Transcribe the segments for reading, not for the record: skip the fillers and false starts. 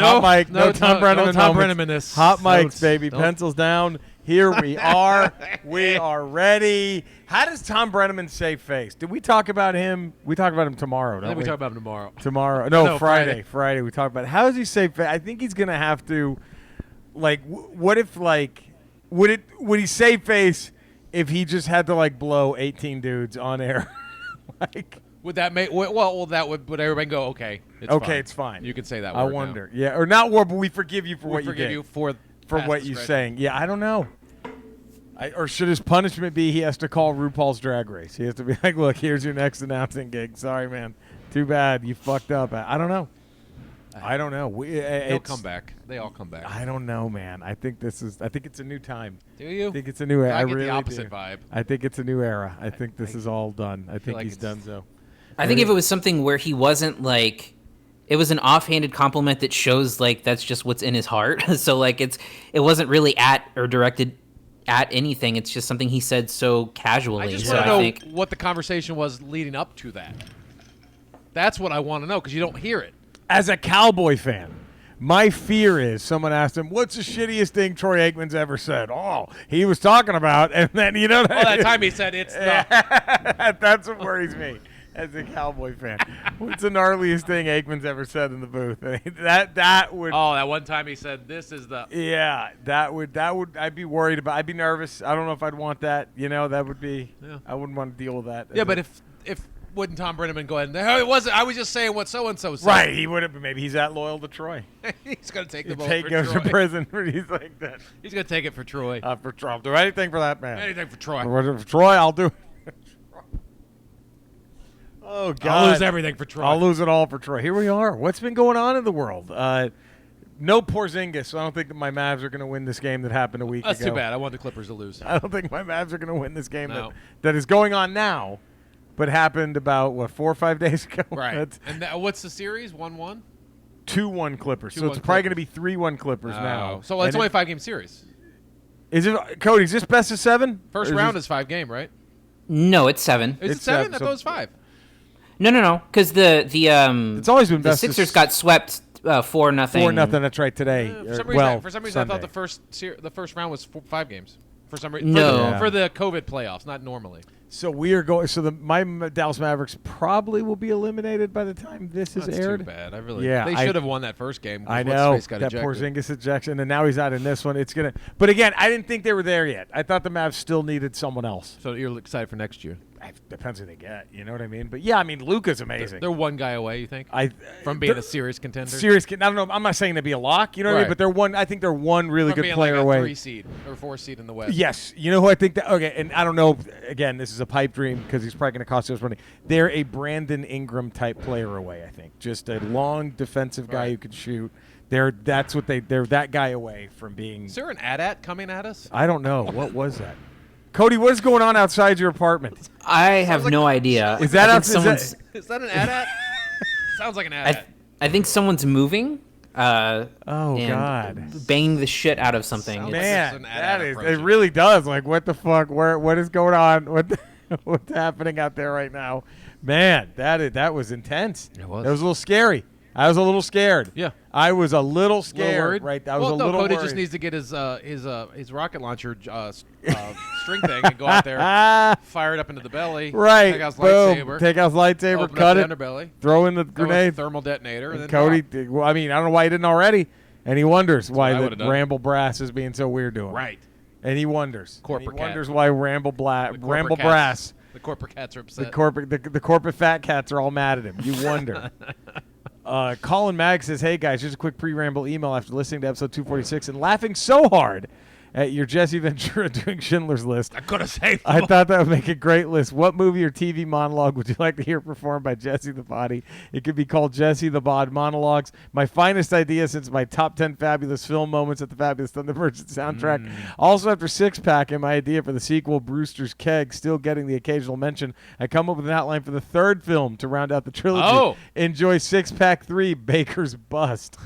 No Tom Brennan in this. Hot mics, baby. Pencils down. Here we are. We are ready. How does Tom Brenneman save face? Did we talk about him? We talk about him tomorrow, don't we? We talk about him tomorrow. Tomorrow. No, Friday. We talk about it. How does he save face? I think he's going to have to, what if, would he save face if he just had to, blow 18 dudes on air? Would that make would everybody go, okay, it's fine. You can say that word. I wonder. Now. Yeah, or not word, but we forgive you for what you did. We forgive you for what you're saying. Yeah, I don't know. Or should his punishment be he has to call RuPaul's Drag Race? He has to be like, look, here's your next announcing gig. Sorry, man. Too bad. You fucked up. I don't know. They'll come back. They all come back. I don't know, man. I think it's a new time. Do you? I think it's a new era. I get the opposite vibe. I think it's a new era. I think this is all done. I think he's done so. I think if it was something where he wasn't it was an offhanded compliment that shows that's just what's in his heart. So it wasn't really at or directed at anything. It's just something he said so casually. I just want to know what the conversation was leading up to that. That's what I want to know because you don't hear it. As a Cowboy fan, my fear is someone asked him, what's the shittiest thing Troy Aikman's ever said? Oh, he was talking about, and then that time he said it's that's what worries me. As a Cowboy fan, what's the gnarliest thing Aikman's ever said in the booth? that would. Oh, that one time he said, "This is the." Yeah, that would. I'd be worried about. I'd be nervous. I don't know if I'd want that. That would be. Yeah. I wouldn't want to deal with that. Yeah, but if wouldn't Tom Brenneman go ahead and it wasn't. I was just saying what so and so said. Right, he would have. Maybe he's that loyal to Troy. He's gonna take the vote. Goes to prison. He's like that. He's gonna take it for Troy. For Troy, I'll do anything for that man. Anything for Troy. For Troy, I'll do. Oh, God. I'll lose everything for Troy. I'll lose it all for Troy. Here we are. What's been going on in the world? No Porzingis, so I don't think that my Mavs are going to win this game that happened a week ago. That's too bad. I want the Clippers to lose. I don't think my Mavs are going to win this game that is going on now, but happened about, 4 or 5 days ago? Right. And what's the series? 1-1? 2-1 Clippers. So it's probably going to be 3-1 Clippers now. So it's only a 5-game series. Is it, Cody, is this best of 7? First round is 5-game, right? No, it's 7. Is it 7? I thought it was 5. No. Because it's always been the Sixers got swept 4-0. 4-0. That's right today. For some reason, I thought the first round was 5 games. For some reason, for the COVID playoffs, not normally. So we are going. So my Dallas Mavericks probably will be eliminated by the time this is aired. Too bad. They should have won that first game. I know that Porzingis ejection, and now he's out in this one. It's gonna. But again, I didn't think they were there yet. I thought the Mavs still needed someone else. So you're excited for next year? Depends who they get. You know what I mean? But yeah, I mean Luka's amazing. They're one guy away. You think? From being a serious contender. I don't know. I'm not saying to be a lock. You know what I mean? But they're one. I think they're one really good player away. 3 seed or 4 seed in the West. Yes. You know who I think that? Okay, and I don't know. Again, this is a pipe dream because he's probably going to cost us money. They're a Brandon Ingram type player away. I think just a long defensive guy who can shoot. They're that guy away from being. Is there an AT-AT coming at us? I don't know. What was that? Cody, what is going on outside your apartment? I have no idea. Is that an AT-AT? Sounds like an AT-AT. I think someone's moving. God! Banging the shit out of something. Man, it really does. Like, what the fuck? What is going on? What's happening out there right now? Man, that was intense. It was. That was a little scary. I was a little scared. Yeah, I was a little scared. Right, Cody just needs to get his rocket launcher string thing and go out there, fire it up into the belly. Right, take out his lightsaber. Take out his lightsaber, cut it, underbelly, throw in the grenade, thermal detonator. And Cody, I don't know why he didn't already, and he wonders why the Ramble brass is being so weird to him. Right, and he wonders. Corporate cat. Wonders why Ramble brass. The corporate cats are upset. The corporate fat cats are all mad at him. You wonder. Colin Mag says, hey, guys, just a quick pre-Ramble email after listening to episode 246 and laughing so hard at your Jesse Ventura doing Schindler's List. I could have saved I thought that would make a great list. What movie or TV monologue would you like to hear performed by Jesse the Body? It could be called Jesse the Bod Monologues. My finest idea since my top 10 fabulous film moments at the Fabulous Thunderbirds soundtrack. Also, after Six Pack and my idea for the sequel, Brewster's Keg, still getting the occasional mention, I come up with an outline for the third film to round out the trilogy. Enjoy Six Pack 3, Baker's Bust.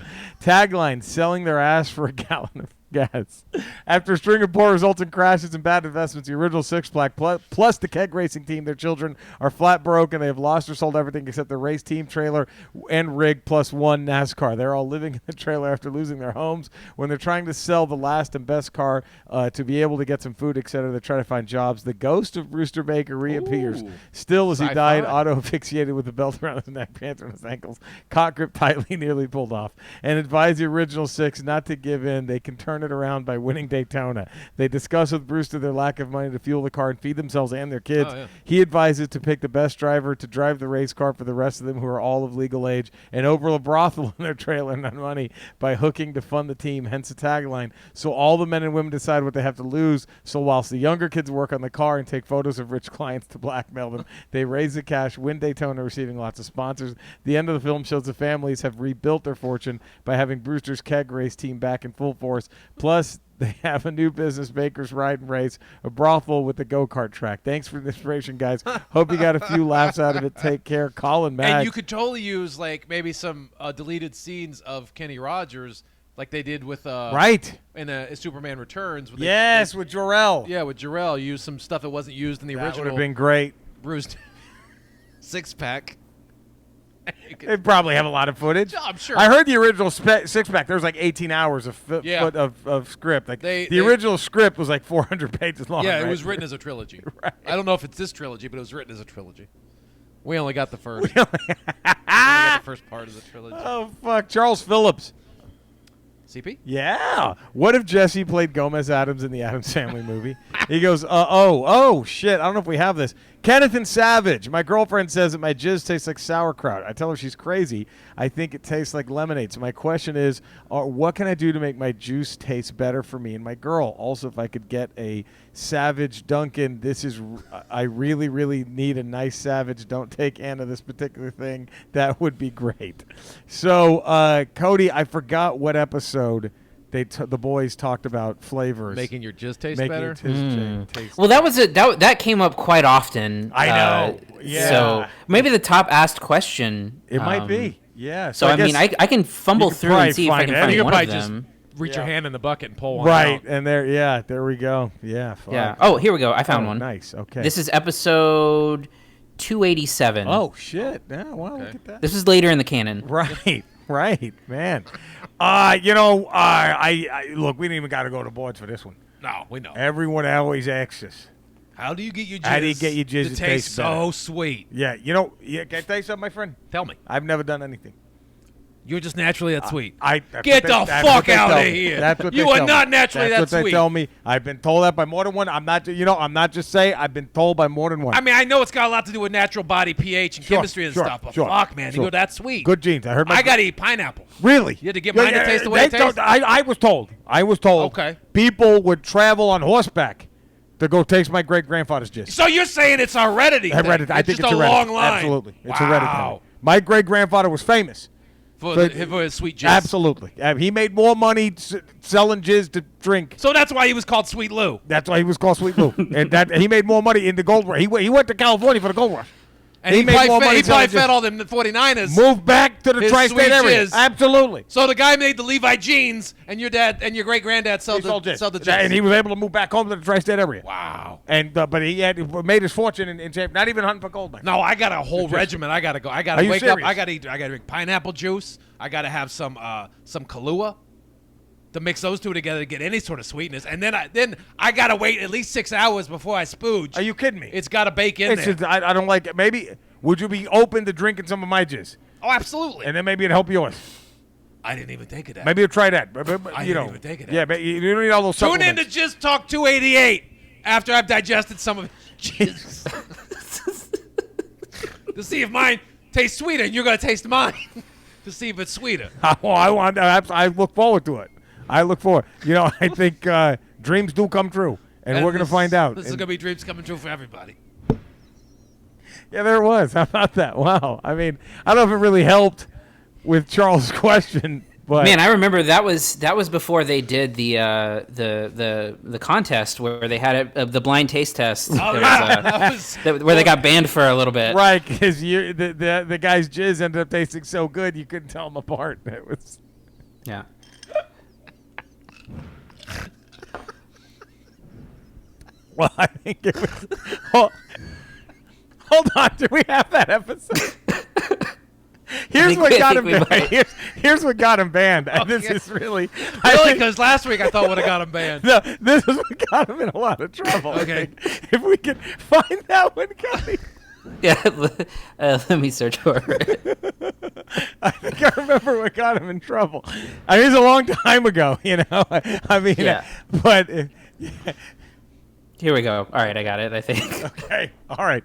Tagline, selling their ass for a gallon of gas. After a string of poor resulting crashes and bad investments, the original six-pack plus the keg racing team, their children are flat broke and they have lost or sold everything except their race team, trailer, and rig plus one NASCAR. They're all living in the trailer after losing their homes. When they're trying to sell the last and best car to be able to get some food, etc., they try to find jobs. The ghost of Brewster Baker reappears. Still as he died, auto-asphyxiated with a belt around his neck, pants around his ankles, cock grip tightly, nearly pulled off, and advised the original six not to give in. They can turn it around by winning Daytona. They discuss with Brewster their lack of money to fuel the car and feed themselves and their kids. He advises to pick the best driver to drive the race car for the rest of them who are all of legal age and over a brothel in their trailer and on money by hooking to fund the team, hence the tagline. So all the men and women decide what they have to lose. So whilst the younger kids work on the car and take photos of rich clients to blackmail them, they raise the cash, win Daytona, receiving lots of sponsors. The end of the film shows the families have rebuilt their fortune by having Brewster's keg race team back in full force. Plus, they have a new business, Baker's Ride and Race, a brothel with a go-kart track. Thanks for the inspiration, guys. Hope you got a few laughs out of it. Take care. Colin Mag. And you could totally use, like, maybe some deleted scenes of Kenny Rogers, like they did with in Superman Returns. With Jor-El. Yeah, with Jor-El. Use some stuff that wasn't used in the original. That would have been great. Bruised six-pack. They probably have a lot of footage. I'm sure. I heard the original six-pack. There was like 18 hours of script. Like the original script was like 400 pages long. Yeah, right? It was written as a trilogy. Right. I don't know if it's this trilogy, but it was written as a trilogy. We only got the first. We only got the first part of the trilogy. Oh, fuck. Charles Phillips. CP? Yeah. What if Jesse played Gomez Adams in the Addams Family movie? He goes, shit. I don't know if we have this. Kenneth and Savage. My girlfriend says that my jizz tastes like sauerkraut. I tell her she's crazy. I think it tastes like lemonade. So my question is, what can I do to make my juice taste better for me and my girl? Also, if I could get a Savage Dunkin', I really, really need a nice Savage. Don't take Anna this particular thing. That would be great. So, Cody, I forgot what episode the boys talked about flavors. Making your jizz taste better? Taste well, that came up quite often. I know. Yeah. So maybe the top asked question. It might be. Yeah. So I mean, I can fumble through and see if I can find one of them. Reach your hand in the bucket and pull one out. And there we go. Yeah. Fuck. Yeah. Oh, here we go. I found one. Nice. Okay. This is episode 287. Oh shit! Yeah. Wow. Look at that. This is later in the canon. Right, man. I look. We didn't even got to go to boards for this one. No, we know. Everyone always asks us, how do you get your jizz? How do you get your jizz to taste so sweet? Yeah, can I tell you something, my friend? Tell me. I've never done anything. You're just naturally that sweet. Get the fuck out of here. That's what you are not naturally that sweet. That's what they tell me. I've been told that by more than one. I'm not just saying. I've been told by more than one. I mean, I know it's got a lot to do with natural body pH and chemistry and stuff, but fuck, man, you're that sweet. Good genes. I got to eat pineapple. Really? You had to get mine to taste the way it tastes? I was told. Okay. People would travel on horseback to go taste my great-grandfather's jizz. So you're saying it's heredity? Heredity. I think it's a long line. Absolutely. It's hereditary. My great-grandfather was famous. For his sweet jizz. Absolutely. He made more money selling jizz to drink. So that's why he was called Sweet Lou. That's why he was called Sweet Lou. And he made more money in the gold rush. He went to California for the gold rush. And he probably fed all them 49ers. Moved back to the tri-state area. Jizz. Absolutely. So the guy made the Levi jeans, and your dad and your great-granddad sold the jizz. And he was able to move back home to the tri-state area. Wow. And but he made his fortune in shape, not even hunting for gold. No, I got a whole regimen. I got to go. I got to wake up. I got to drink pineapple juice. I got to have some Kahlua to mix those two together to get any sort of sweetness. And then I got to wait at least 6 hours before I spooge. Are you kidding me? It's got to bake in there. I don't like it. Maybe, would you be open to drinking some of my jizz? Oh, absolutely. And then maybe it'd help yours. I didn't even think of that. Maybe you'll try that. I didn't even think of that. Yeah, but you don't need all those Tune supplements. in to Jizz Talk 288 after I've digested some of jizz. To see if mine tastes sweeter, and you're going to taste mine. To see if it's sweeter. I look forward to it. I think dreams do come true, and we're going to find out. This is going to be dreams coming true for everybody. Yeah, there it was. How about that? Wow. I mean, I don't know if it really helped with Charles' question, but man, I remember that was before they did the contest where they had the blind taste test. Where they got banned for a little bit. Right, because the guy's jizz ended up tasting so good you couldn't tell them apart. It was yeah. Well, I think it was. Hold on. Do we have that episode? Here's what got him banned. Here's what got him banned. And this is really because last week I thought would have got him banned. No, this is what got him in a lot of trouble. Okay, if we can find that one, Cody. Yeah, let me search for it. I think I remember what got him in trouble. I mean, it was a long time ago, you know. I mean, Yeah. But Here we go. All right, I got it, I think. okay, all right.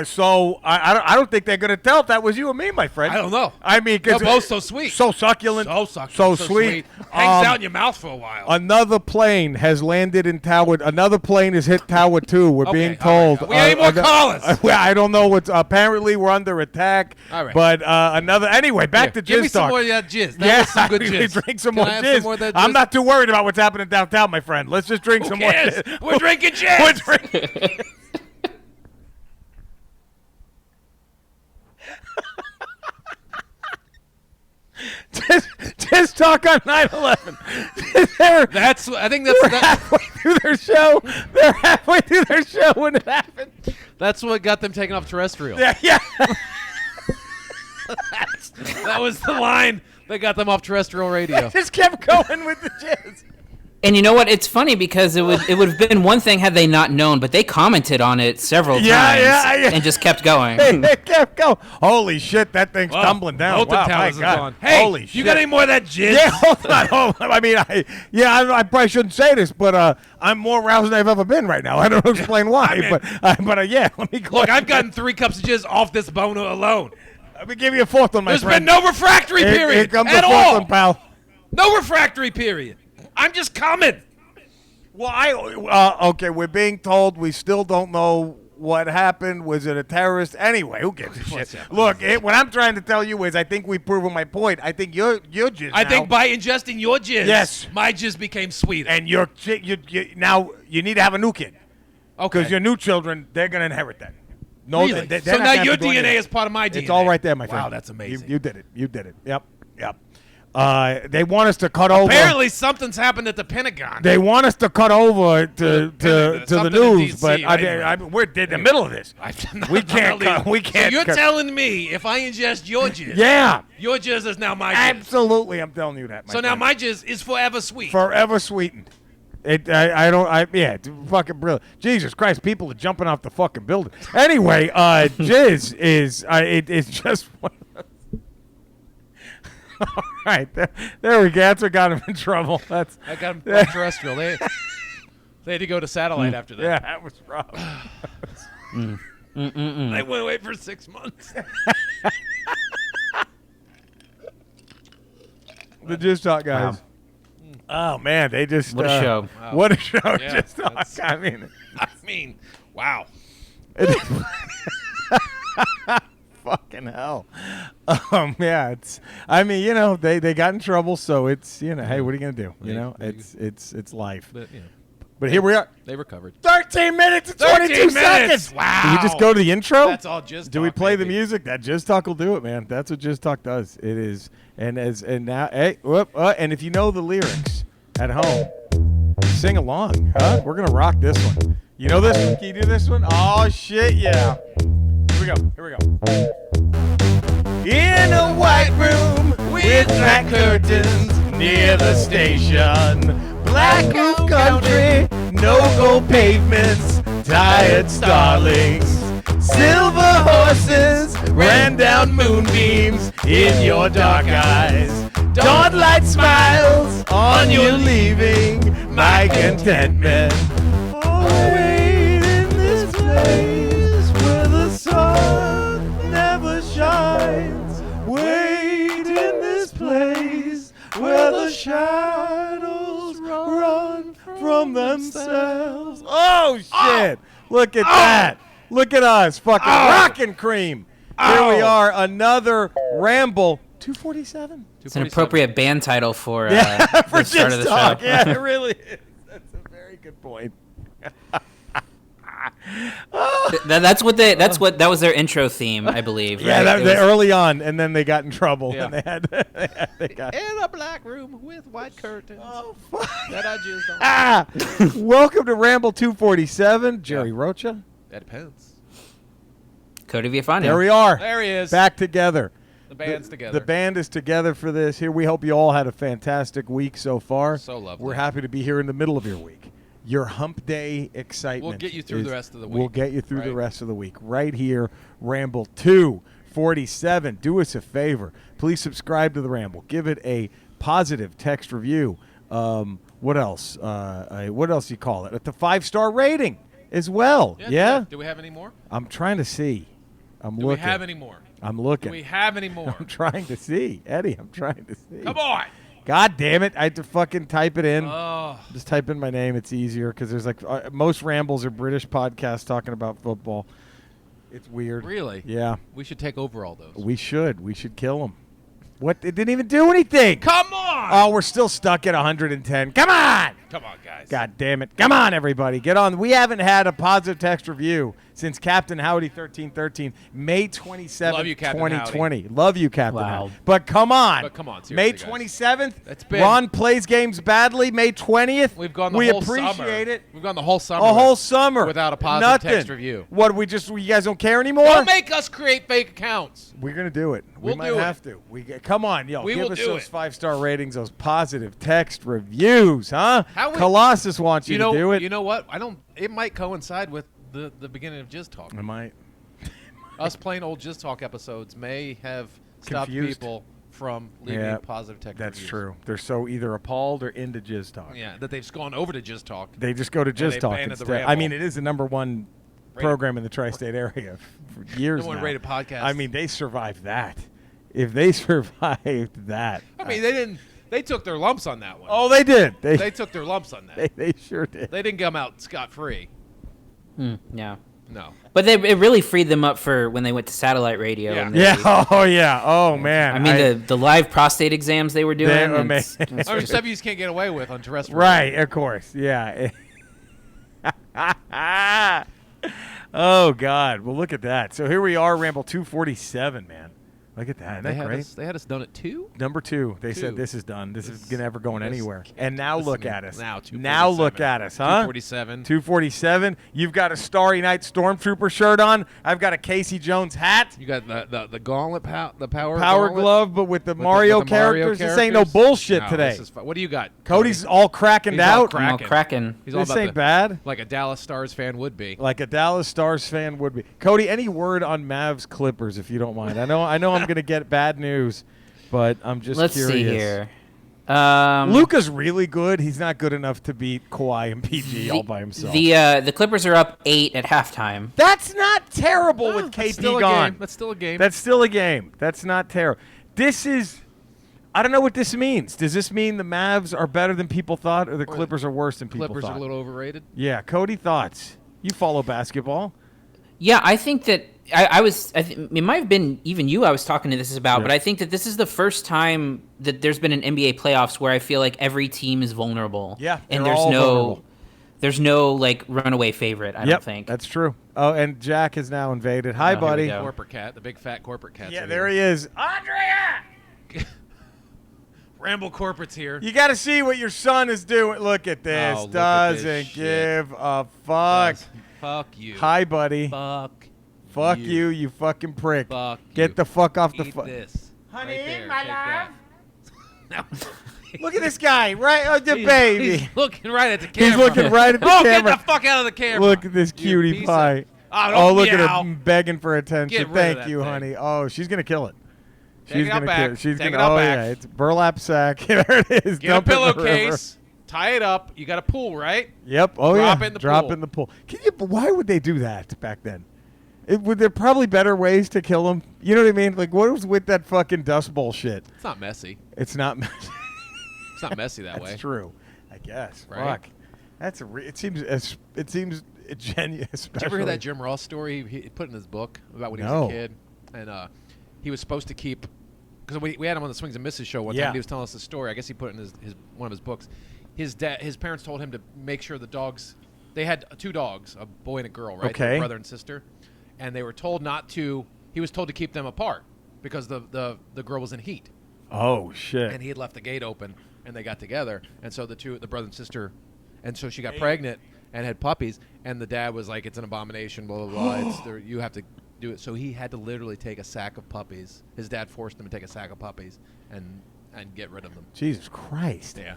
So I don't think they're gonna tell if that was you or me, my friend. I don't know. I mean, They're because both so sweet, so succulent, so sweet. Hangs out in your mouth for a while. Another plane has landed in Tower. Another plane has hit Tower 2. We're being told. We need more callers. I don't know what's. Apparently, we're under attack. All right. But another. Anyway, back to Jizz Talk. Give me some more of that jizz. That was some good jizz. Drink some Can more I have jizz. some more of that jizz? I'm not too worried about what's happening downtown, my friend. Let's just drink some more jizz. We're drinking jizz. We're drinking. Jizz Talk on 9/11. I think that's halfway through their show. They're halfway through their show when it happened. That's what got them taken off terrestrial. Yeah. That was the line that got them off terrestrial radio. Just kept going with the jizz. And you know what? It's funny because it would have been one thing had they not known, but they commented on it several times and just kept going. They kept going. Holy shit, that thing's tumbling down. Both Wow, the my towers God. are gone. Hey, holy shit. You got any more of that jizz? Yeah, hold on. I mean, I probably shouldn't say this, but I'm more aroused than I've ever been right now. I don't know explain why, but yeah, let me go. Look, I've gotten 3 cups of jizz off this boner alone. Let me give you a fourth one, my There's friend. been no refractory period Here comes at the fourth all. one, pal. No refractory period. I'm just coming. Well, okay, we're being told we still don't know what happened. Was it a terrorist? Anyway, who gives a shit? Look, what I'm trying to tell you is I think we've proven my point. I think you're jizz I think by ingesting your jizz, yes, my jizz became sweeter. And you now you need to have a new kid. Okay. Because your new children, they're going to inherit that. No, really? So now your DNA is part of my DNA. It's all right there, my friend. Wow, that's amazing. You did it. You did it. Yep. They want us to cut over. Apparently, something's happened at the Pentagon. They want us to cut over to the news, DC, but we're in the middle of this. We can't cut. We can't. So you're telling me if I ingest your jizz, your jizz is now my jizz. Absolutely, I'm telling you that. My friend. Now my jizz is forever sweet. Forever sweetened. It's fucking brilliant. Jesus Christ, people are jumping off the fucking building. Anyway, jizz is it's just one of those. All right, there we go. That's what got him in trouble. I got him on terrestrial. They had to go to satellite after that. Yeah, that was rough. They went away for 6 months. The Jizz Talk guys. Wow. Oh man, they just what a show! Wow. What a show! Yeah, Jizz Talk. I mean, wow. Fucking hell. Yeah, it's. I mean, you know, they got in trouble, so it's hey, what are you gonna do? You know, it's life. But here we are. They recovered. 13 minutes and 22 seconds. Wow. Do we just go to the intro? That's all Jizz Talk. Do we play the music? That Jizz Talk will do it, man. That's what Jizz Talk does. It is. And now, hey, and if you know the lyrics at home, sing along, huh? We're gonna rock this one. You know this one? Can you do this one? Oh shit, yeah. Here we go. In a white room with black curtains near the station, black roof country, no-go pavements, tired starlings, silver horses ran down moonbeams in your dark eyes. Dawnlight smiles on your leaving, my contentment. Oh, wait in this place where the sun never shines. Wait in this place where the shadows run from themselves. Oh, shit. Look at that. Look at us. Fucking rockin' cream. Here we are. Another Ramble. 247? It's an appropriate band title for, for the start of the Talk. show. Yeah, it really is. That's a very good point. That was their intro theme, I believe. Yeah, right? they early on, and then they got in trouble. Yeah. And they got in a black room with white curtains. Oh, fuck. That I jizzed on. Welcome to Ramble 247. Jerry Rocha. That depends. Cody Viafani. There we are. There he is. Back together. The band's together. The band is together for this. Here, we hope you all had a fantastic week so far. So lovely. We're happy to be here in the middle of your week. Your hump day excitement. We'll get you through the rest of the week. We'll get you through the rest of the week. Right here, Ramble 247. Do us a favor. Please subscribe to the Ramble. Give it a positive text review. What else? What else do you call it? The 5-star rating as well. Yeah? Do we have any more? I'm trying to see. Do we have any more? I'm looking. Do we have any more? I'm trying to see. Eddie, I'm trying to see. Come on. God damn it. I had to fucking type it in. Oh. Just type in my name. It's easier because there's like most Rambles are British podcasts talking about football. It's weird. Really? Yeah. We should take over all those. We should. We should kill them. What? It didn't even do anything. Come on. Oh, we're still stuck at 110. Come on. Come on, guys. God damn it. Come on, everybody. Get on. We haven't had a positive text review since Captain Howdy 1313, May 27th, Love you, Captain 2020. Howdy. Love you, Captain Wow. Howdy. But come on. May seriously, 27th, That's big. Ron plays games badly. May 20th, We've gone the we whole appreciate summer. it. We've gone the whole summer. A whole summer. without a positive Nothing. text review. What, you guys don't care anymore? Don't make us create fake accounts. We're going to do it. We'll we might do it. have to. Come on, yo. We Give will us do those it. 5-star ratings, those positive text reviews, huh? How we- Colossus wants you to do it. You know what? It might coincide with the beginning of Jizz Talk. I might. Us playing old Jizz Talk episodes may have stopped Confused. people from leaving positive text That's reviews. true. They're so either appalled or into Jizz Talk. Yeah, that they've just gone over to Jizz Talk. They just go to they Jizz Talk abandoned the instead. I Ramble. mean, it is the number one program in the tri-state area for years Number one now. rated podcast. I mean, they survived that. If they survived that. I mean, they didn't. They took their lumps on that one. Oh, they did. They took their lumps on that. They sure did. They didn't come out scot-free. Yeah. No. But it really freed them up for when they went to satellite radio. Yeah. and they- Yeah. Oh, yeah. Oh, man. I mean, the live prostate exams they were doing. They were it's- amazing. it's I mean, stuff you just can't get away with on terrestrial. Right, of course. Yeah. Oh, God. Well, look at that. So here we are, Ramble 247, man. Look at that. Isn't that great? They had us done at 2. Number 2. They said Two. this is done. This is never going this anywhere. can't And now look listen at us. now, Now look at us, huh? 247. 247. You've got a Starry Night Stormtrooper shirt on. I've got a Casey Jones hat. You got the gauntlet, the power Power gauntlet glove, but with the with Mario with the Mario characters. This ain't no bullshit No, today. this is what do you got? Cody's all cracking He's all out. crack- I'm all cracking. He's all This about ain't bad. like a Dallas Stars fan would be. Like a Dallas Stars fan would be. Cody, any word on Mavs Clippers, if you don't mind? I know I'm going to get bad news, but I'm just Let's curious. see here. Luka's really good. He's not good enough to beat Kawhi and PG all by himself. The Clippers are up 8 at halftime. That's not terrible with That's KD still a gone. game. That's still a game. That's still a game. That's not terrible. This is. I don't know what this means. Does this mean the Mavs are better than people thought, or the Clippers are worse than people Clippers thought? are a little overrated. Yeah, Cody, thoughts? You follow basketball. Yeah, I think that it might have been even you I was talking to this about, but I think that this is the first time that there's been an NBA playoffs where I feel like every team is vulnerable. Yeah, and they're all vulnerable. there's no like runaway favorite. I don't think that's true. Oh, and Jack has now invaded. Hi, Oh, here we buddy. go. Corporate cat, the big fat corporate cat. Yeah, there he is. Andrea! Ramble corporate's here. You got to see what your son is doing. Look at this. Oh, look at Doesn't this shit. give a fuck. Fuck you. Hi, buddy. Fuck You, you fucking prick. Fuck Get you. the fuck off the Eat phone. this. Honey, Right there, my take that. Look at this guy, right? Oh, the He's- baby. He's looking right at the camera. He's looking right at the oh, camera. get the fuck out of the camera. Look at this You cutie piece pie. of- Oh, Oh, don't look at meow. her begging for attention. Get rid of Thank that you, thing. honey. Oh, she's gonna kill it. Take She's it out gonna back. kill it. She's Take gonna. it out Oh back. yeah, it's burlap sack. There it is. Get a Dump it in the river. pillowcase. Tie it up. You got a pool, right? Yep. Oh Drop yeah. it in the Drop pool. in the pool. Can you? Why would they do that back then? Would there probably better ways to kill them? You know what I mean? Like what was with that fucking dust bowl shit? It's not messy. It's not. It's not messy that way. That's true. I guess. Right? Fuck. That's a. It seems genuine. Did you ever hear that Jim Ross story he put in his book about when he was No. a kid? And he was supposed to keep, because we had him on the Swings and Misses show one Yeah. time. He was telling us the story. I guess he put it in his one of his books. His parents told him to make sure the dogs They had 2 dogs, a boy and a girl, right? Okay. They were brother and sister, and they were told not to. He was told to keep them apart because the girl was in heat, Oh shit. and he had left the gate open, and they got together, and so the brother and sister, and so she got pregnant and had puppies, and the dad was like, "It's an abomination, blah blah blah. You have to do it." So he had to literally take a sack of puppies. His dad forced him to take a sack of puppies and get rid of them. Jesus Christ. Yeah.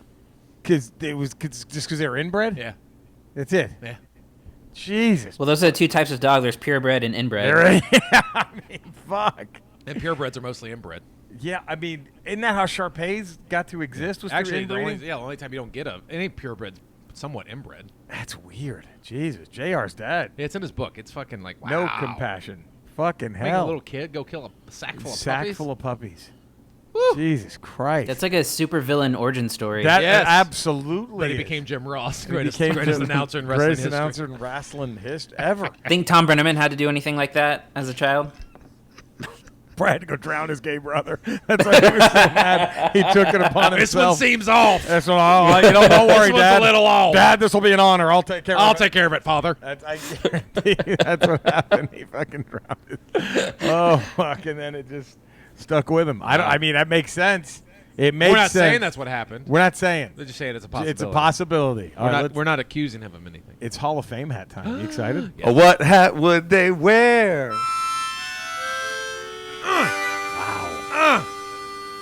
Just because they were inbred? Yeah. That's it. Yeah. Jesus. Well, those are the 2 types of dog. There's purebred and inbred. Yeah, I mean, fuck. And purebreds are mostly inbred. Yeah, I mean, isn't that how Shar-Peis got to exist? Was Actually, through inbreeding? the only time you don't get any purebred's somewhat inbred. That's weird. Jesus, JR's dad. It's in his book. It's fucking like, wow. No compassion. Fucking Make hell. a little kid go kill a sack full of Sack puppies. full of puppies. Woo. Jesus Christ. That's like a supervillain origin story. That Yes. absolutely. But he is. became Jim Ross, He greatest became announcer in wrestling greatest history. announcer in wrestling history ever. Think Tom Brenneman had to do anything like that as a child? Probably had to go drown his gay brother. That's why he was so mad. He took it upon This one himself. seems off. That's what don't worry, This one's Dad. a little off. Dad, this will be an honor. I'll take care of it. I'll take care of it, Father. I guarantee that's what happened. He fucking drowned it. Oh, fuck. And then it just stuck with him. I mean, that makes sense. It makes We're not sense. saying that's what happened. We're not saying. They're just saying it's a possibility. It's a possibility. All right, We're not accusing him of anything. it's Hall of Fame hat time. You excited? Yeah. What hat would they wear?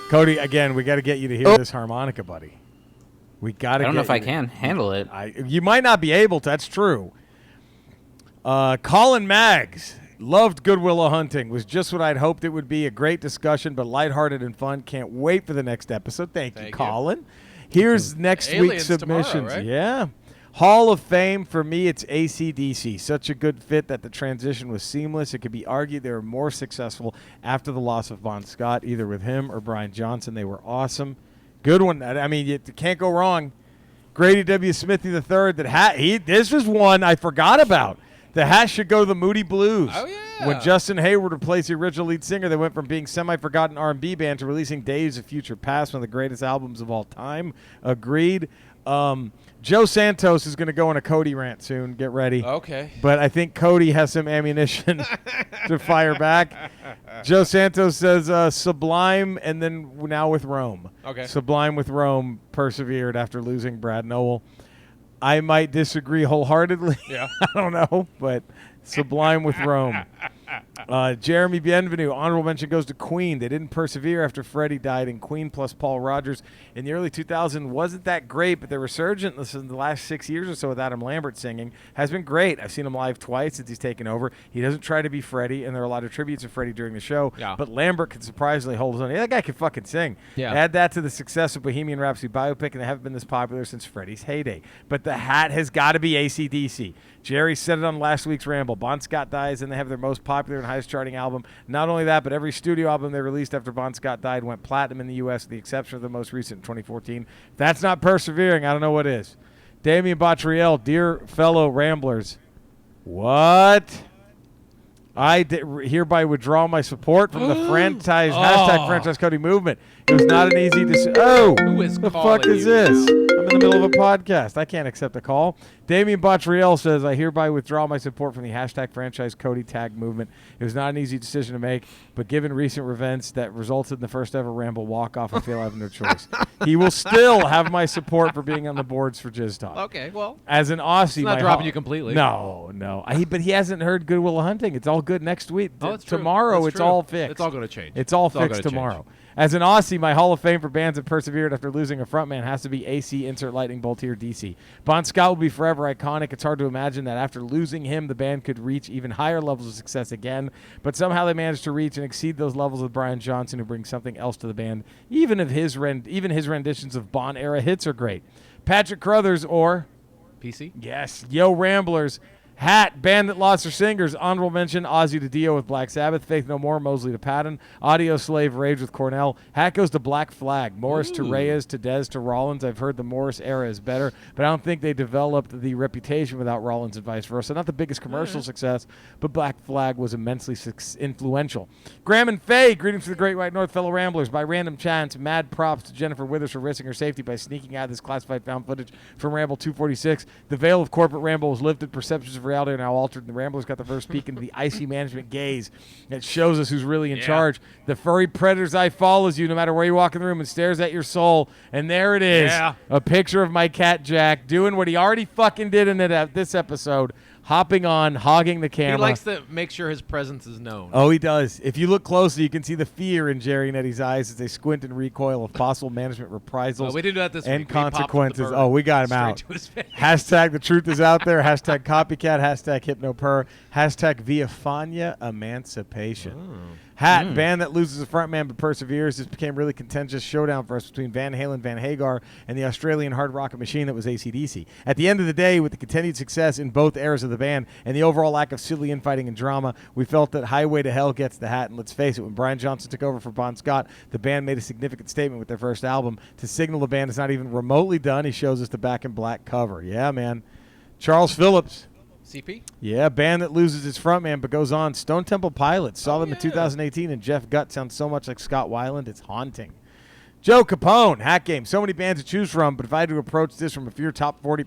Cody, again, we got to get you to hear this harmonica, buddy. We got to. I don't know if I can handle it. You might not be able to. That's true. Colin Maggs loved Good Willow Hunting. Was just what I'd hoped it would be. A great discussion, but lighthearted and fun. Can't wait for the next episode. Thank you, Colin. Here's next week's Aliens tomorrow, submissions. right? Yeah. Hall of Fame, for me, it's AC/DC. Such a good fit that the transition was seamless. It could be argued they were more successful after the loss of Bon Scott, either with him or Brian Johnson. They were awesome. Good one. I mean, you can't go wrong. Grady W. Smithy III. This was one I forgot about. The hat should go to the Moody Blues. Oh, yeah. When Justin Hayward replaced the original lead singer, they went from being semi-forgotten R&B band to releasing Days of Future Past, one of the greatest albums of all time. Agreed. Joe Santos is going to go on a Cody rant soon. Get ready. Okay. But I think Cody has some ammunition to fire back. Joe Santos says Sublime, and then now with Rome. Okay. Sublime with Rome persevered after losing Brad Noel. I might disagree wholeheartedly. Yeah. I don't know, but Sublime with Rome. Jeremy Bienvenu, honorable mention goes to Queen. They didn't persevere after Freddie died, and Queen plus Paul Rogers in the early 2000s wasn't that great, but their resurgence in the last 6 years or so with Adam Lambert singing has been great. I've seen him live twice since he's taken over. He doesn't try to be Freddie, and there are a lot of tributes of Freddie during the show, but Lambert can surprisingly hold his own. Yeah, that guy can fucking sing. Yeah. Add that to the success of Bohemian Rhapsody biopic, and they haven't been this popular since Freddie's heyday. But the hat has got to be AC/DC. Jerry said it on last week's Ramble. Bon Scott dies, and they have their most popular and highest charting album. Not only that, but every studio album they released after Bon Scott died went platinum in the U.S., with the exception of the most recent in 2014. If that's not persevering, I don't know what is. Damien Bottriell, dear fellow Ramblers. What? I hereby withdraw my support from the franchise #franchise Cody movement. It was not an easy decision. Oh, Who is the fuck calling is you? this? I'm in the middle of a podcast. I can't accept a call. Damien Bottriell says, I hereby withdraw my support from the #franchise Cody tag movement. It was not an easy decision to make, but given recent events that resulted in the first ever Ramble walk-off, I feel I have no choice. He will still have my support for being on the boards for Jizz Talk. Okay, well. As an Aussie, It's not dropping you completely. No. But he hasn't heard Good Will Hunting. It's all good next week. Oh, that's true. Tomorrow, That's it's true. all fixed. It's all going to change. It's all gonna fixed change. tomorrow. As an Aussie, my Hall of Fame for bands that persevered after losing a frontman has to be AC, insert lightning bolt here, DC. Bon Scott will be forever iconic. It's hard to imagine that after losing him, the band could reach even higher levels of success again. But somehow they managed to reach and exceed those levels with Brian Johnson, who brings something else to the band. Even his renditions of Bon-era hits are great. Patrick Crothers or... PC? Yes, Yo Ramblers Hat, band that lost their singers. Honorable mention, Ozzy to Dio with Black Sabbath. Faith No More, Mosley to Patton. Audio Slave, Rage with Cornell. Hat goes to Black Flag. Morris to Reyes to Dez to Rollins. I've heard the Morris era is better, but I don't think they developed the reputation without Rollins and vice versa. Not the biggest commercial success, but Black Flag was immensely influential. Graham and Faye, greetings to the Great White North, fellow Ramblers. By random chance, mad props to Jennifer Withers for risking her safety by sneaking out this classified found footage from Ramble 246. The veil of corporate Ramble was lifted. Perceptions of reality are now altered, and the Ramblers got the first peek into the icy management gaze that shows us who's really in charge. The furry predator's eye follows you no matter where you walk in the room and stares at your soul. And there it is, a picture of my cat Jack doing what he already fucking did in this episode, hopping on, hogging the camera. He likes to make sure his presence is known. Oh, he does. If you look closely, you can see the fear in Jerry and Eddie's eyes as they squint and recoil of possible management reprisals we did that this and week. consequences. Oh, we got him out. To his face. Hashtag the truth is out there. Hashtag copycat. Hashtag hypnopur. Hashtag Viafania emancipation. Hat, band that loses a frontman but perseveres. This became really contentious showdown for us between Van Halen, Van Hagar, and the Australian hard rocket machine that was AC/DC. At the end of the day, with the continued success in both eras of the band and the overall lack of silly infighting and drama, we felt that Highway to Hell gets the hat. And let's face it, when Brian Johnson took over for Bon Scott, the band made a significant statement with their first album. To signal the band is not even remotely done, he shows us the Back in Black cover. Yeah, man. Charles Phillips. CP? Yeah, band that loses its frontman but goes on. Stone Temple Pilots. Saw them in 2018, and Jeff Gutt sounds so much like Scott Weiland, it's haunting. Joe Capone, Hat Game. So many bands to choose from, but if I had to approach this from a pure top 40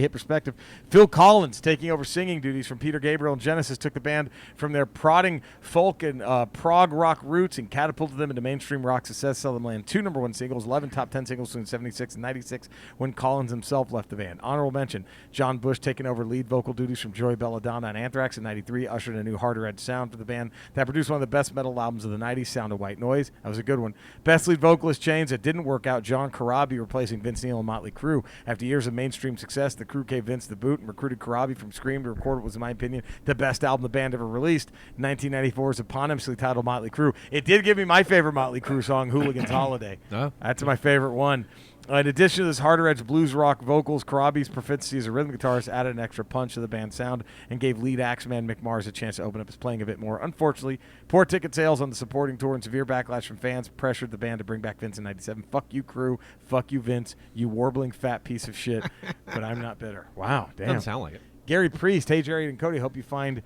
hit perspective, Phil Collins taking over singing duties from Peter Gabriel and Genesis took the band from their prodding folk and prog rock roots and catapulted them into mainstream rock success. Saw them land 2 #1 singles, 11 top 10 singles between 76 and 96 when Collins himself left the band. Honorable mention, John Bush taking over lead vocal duties from Joey Belladonna and Anthrax in 93, ushered in a new harder edge sound for the band that produced one of the best metal albums of the 90s, Sound of White Noise. That was a good one. Best lead vocalist change that didn't work out, John Corabi replacing Vince Neil and Motley Crue. After years of mainstream success, the Crue gave Vince the boot and recruited Corabi from Scream to record what was, in my opinion, the best album the band ever released. 1994's eponymously titled Motley Crue. It did give me my favorite Motley Crue song, Hooligan's Holiday. That's my favorite one. In addition to this harder edge blues rock vocals, Corabi's proficiency as a rhythm guitarist added an extra punch to the band's sound and gave lead Axeman Mick Mars a chance to open up his playing a bit more. Unfortunately, poor ticket sales on the supporting tour and severe backlash from fans pressured the band to bring back Vince in 97. Fuck you, Crew. Fuck you, Vince. You warbling fat piece of shit. But I'm not bitter. Wow, damn. Doesn't sound like it. Gary Priest, hey Jerry and Cody, I hope you find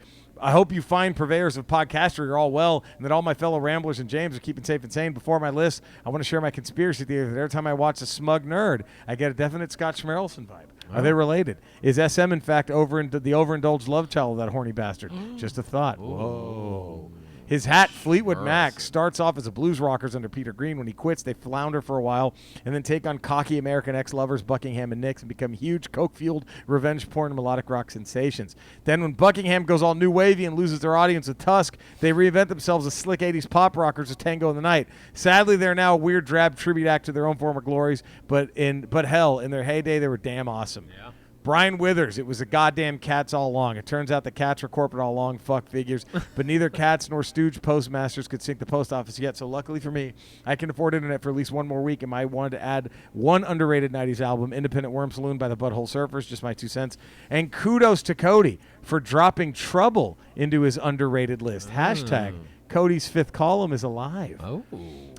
purveyors of podcastery are all well, and that all my fellow Ramblers and James are keeping safe and sane. Before my list, I want to share my conspiracy theory that every time I watch a smug nerd, I get a definite Scott Schmerelson vibe. Are they related? Is SM, in fact, the overindulged love child of that horny bastard? Just a thought. Whoa. His hat, Fleetwood Mac, starts off as a blues rockers under Peter Green. When he quits, they flounder for a while and then take on cocky American ex-lovers Buckingham and Nicks and become huge coke-fueled revenge porn melodic rock sensations. Then when Buckingham goes all new wavy and loses their audience with Tusk, they reinvent themselves as slick 80s pop rockers with Tango in the Night. Sadly, they're now a weird drab tribute act to their own former glories, but hell, in their heyday, they were damn awesome. Yeah. Brian Withers, it was the goddamn Cats all along. It turns out the Cats were corporate all along, fuck figures. But neither Cats nor Stooge postmasters could sink the post office yet, so luckily for me, I can afford internet for at least one more week, and I wanted to add one underrated 90s album, Independent Worm Saloon by the Butthole Surfers, just my 2 cents. And kudos to Cody for dropping Trouble into his underrated list. Hashtag Cody's 5th column is alive. Oh.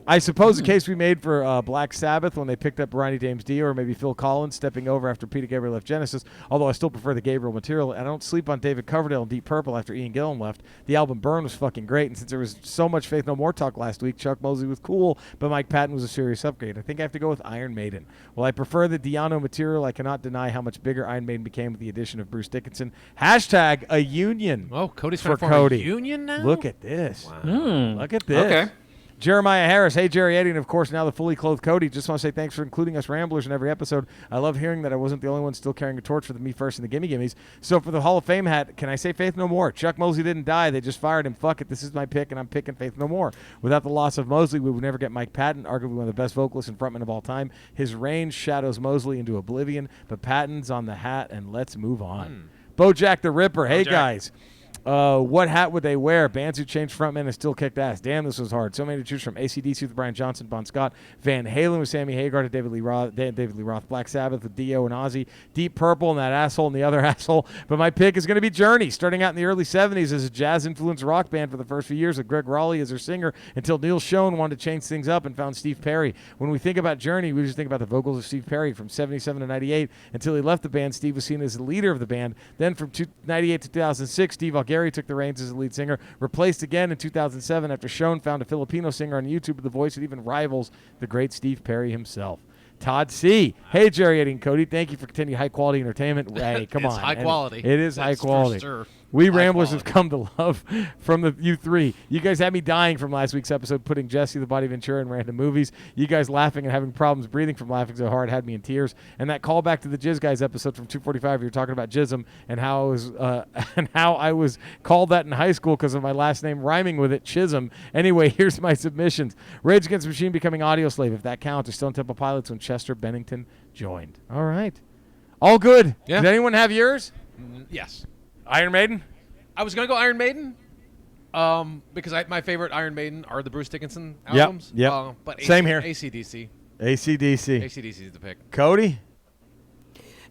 I suppose the case we made for Black Sabbath when they picked up Ronnie James Dio, or maybe Phil Collins stepping over after Peter Gabriel left Genesis, although I still prefer the Gabriel material, and I don't sleep on David Coverdale and Deep Purple after Ian Gillan left. The album Burn was fucking great, and since there was so much Faith No More talk last week, Chuck Mosley was cool, but Mike Patton was a serious upgrade. I think I have to go with Iron Maiden. While I prefer the Diano material, I cannot deny how much bigger Iron Maiden became with the addition of Bruce Dickinson. Hashtag a union. Oh, Cody's for Cody. A union now? Look at this. Wow. Look at this. Okay. Jeremiah Harris, hey Jerry Eddie, and of course now the fully clothed Cody. Just want to say thanks for including us Ramblers in every episode. I love hearing that I wasn't the only one still carrying a torch for the Me First and the Gimme Gimmes. So for the Hall of Fame hat, can I say Faith No More? Chuck Mosley didn't die. They just fired him. Fuck it. This is my pick, and I'm picking Faith No More. Without the loss of Mosley, we would never get Mike Patton, arguably one of the best vocalists and frontmen of all time. His range shadows Mosley into oblivion, but Patton's on the hat, and let's move on. Bojack the Ripper. Hey, guys. What hat would they wear? Bands who changed frontmen and still kicked ass. Damn, this was hard. So many to choose from. AC/DC with Brian Johnson, Bon Scott, Van Halen with Sammy Hagar, to David Lee Roth, Black Sabbath with Dio and Ozzy, Deep Purple and that asshole and the other asshole. But my pick is going to be Journey, starting out in the early 70s as a jazz-influenced rock band for the first few years with Greg Raleigh as their singer until Neil Schon wanted to change things up and found Steve Perry. When we think about Journey, we just think about the vocals of Steve Perry from 77 to 98. Until he left the band, Steve was seen as the leader of the band. Then from 98 to 2006, Steve Algeri took the reins as the lead singer, replaced again in 2007 after Schon found a Filipino singer on YouTube with a voice that even rivals the great Steve Perry himself. Todd C. Hey, Jerry, Eddie, and Cody. Thank you for continued high-quality entertainment. Hey, come on. It's high quality. It is That's high quality. for sure. We High Ramblers quality. have come to love from you three. You guys had me dying from last week's episode, putting Jesse the Body Ventura in random movies. You guys laughing and having problems breathing from laughing so hard had me in tears. And that callback to the Jizz Guys episode from 245, you're talking about Jism and how I was called that in high school because of my last name rhyming with it, Chisholm. Anyway, here's my submissions. Rage Against the Machine becoming Audio Slave, if that counts, or Stone Temple Pilots when Chester Bennington joined. All right. All good. Yeah. Did anyone have yours? Yes. Iron Maiden? I was going to go Iron Maiden because my favorite Iron Maiden are the Bruce Dickinson albums. Yep. But Same here. AC/DC. AC/DC. AC/DC is the pick. Cody?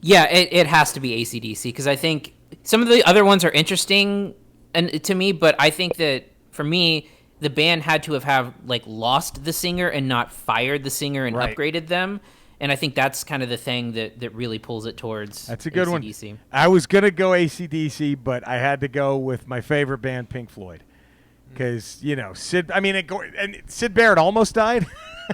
Yeah, it has to be AC/DC because I think some of the other ones are interesting and to me, but I think that for me, the band had to have like lost the singer and not fired the singer and Right. upgraded them. And I think that's kind of the thing that really pulls it towards That's a good AC/DC. one. I was going to go AC/DC, but I had to go with my favorite band, Pink Floyd. Because, Sid Barrett almost died.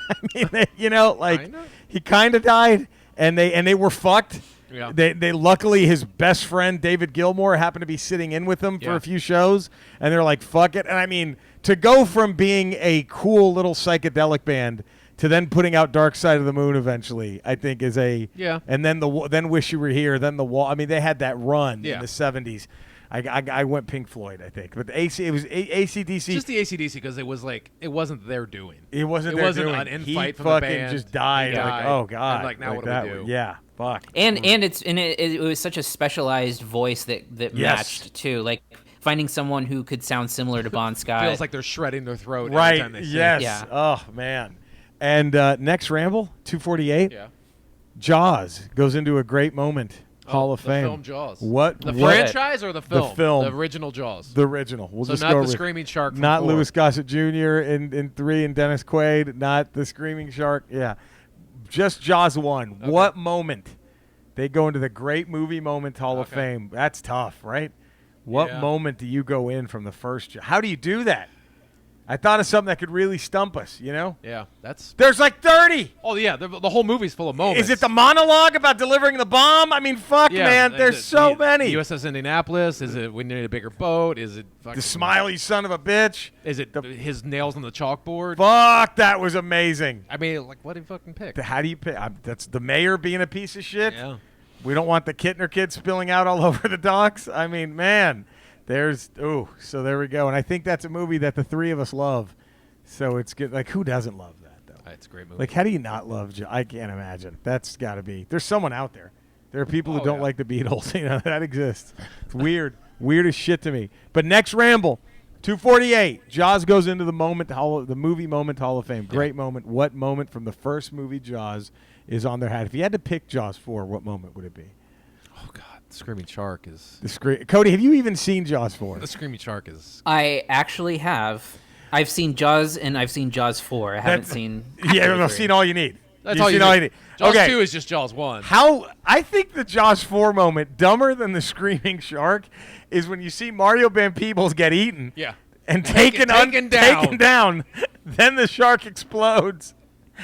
I mean, Kinda? he kind of died, and they were fucked. Yeah. They luckily, his best friend, David Gilmour, happened to be sitting in with them for Yeah. a few shows, and they're like, fuck it. And I mean, to go from being a cool little psychedelic band to then putting out Dark Side of the Moon eventually, I think is a Yeah. And then then Wish You Were Here, then The Wall. I mean, they had that run Yeah. in the 70s. I went Pink Floyd, I think, but it was AC/DC. Just the AC/DC because it wasn't their doing. It wasn't It wasn't doing. an He invite from the fucking band. just died. He Like, died. oh god! And, like, now what do that we do? Yeah, fuck. And it was such a specialized voice that Yes. matched too. Like finding someone who could sound similar to Bon Scott. Feels like they're shredding their throat every Right. time they sing. Yes. Yeah. Oh man. And next Ramble 248. Yeah. Jaws goes into a great moment. Hall of the Fame. film Jaws. What? The what- franchise or the film? The film. The original Jaws. The original. We'll So just not go the with Screaming Shark from Not 4. Louis Gossett Jr. in 3 and Dennis Quaid. Not the Screaming Shark. Yeah. Just Jaws 1. Okay. What moment? They go into the great movie moment Hall of Okay. Fame. That's tough, right? What Yeah. moment do you go in from the first? How do you do that? I thought of something that could really stump us, Yeah, that's. There's like 30. Oh yeah, the whole movie's full of moments. Is it the monologue about delivering the bomb? I mean, fuck, Yeah, man. There's so many. The USS Indianapolis. Is it we need a bigger boat? Is it fucking, The smiley son of a bitch. Is it his nails on the chalkboard? Fuck, that was amazing. I mean, like, what do you fucking pick? How do you pick? That's the mayor being a piece of shit. Yeah. We don't want the Kittner kid spilling out all over the docks. I mean, man, so there we go. And I think that's a movie that the three of us love. So it's good. Like, who doesn't love that, though? It's a great movie. Like, how do you not love I can't imagine. That's got to be. There's someone out there. There are people who don't yeah. like the Beatles. That exists. It's weird. Weird as shit to me. But next Ramble, 248. Jaws goes into the movie moment Hall of Fame. Great moment. What moment from the first movie Jaws is on their hat? If you had to pick Jaws 4, what moment would it be? Oh God, Screaming Shark is. Cody, have you even seen Jaws 4? The Screaming Shark is. I actually have. I've seen Jaws and I've seen Jaws 4. I haven't seen. Yeah, three. I've seen all you need. That's You've all you seen need. need. Jaws okay. 2 is just Jaws 1. I think the Jaws 4 moment, dumber than the Screaming Shark, is when you see Mario Van Peebles get eaten. Yeah. And Taken taken down. Then the shark explodes.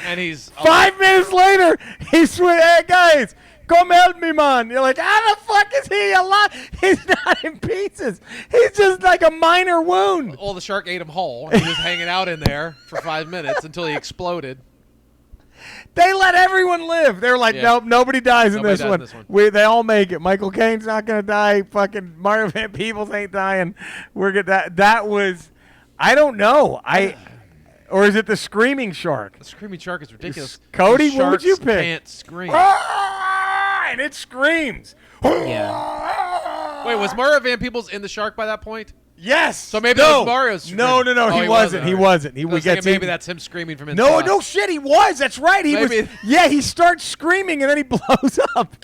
And he's 5 minutes later, he's hey guys, come help me, man. You're like, how the fuck is he alive? He's not in pieces. He's just like a minor wound. Well, the shark ate him whole. He was hanging out in there for 5 minutes until he exploded. They let everyone live. They're like, Yeah. nope, nobody dies in Nobody this dies in one. this one. They all make it. Michael Caine's not gonna die. Fucking Mario Van Peebles ain't dying. We're good. That was, I don't know. Or is it the Screaming Shark? The Screaming Shark is ridiculous. Cody, The what would you sharks pick? Can't scream. Ah, and it screams. Yeah. Wait, was Mario Van Peebles in the shark by that point? Yes. So maybe that was Mario's screaming. No, Oh, he wasn't. He wasn't. We get maybe that's him screaming from inside. No, no shit, he was. That's right. He was. Yeah, he starts screaming and then he blows up.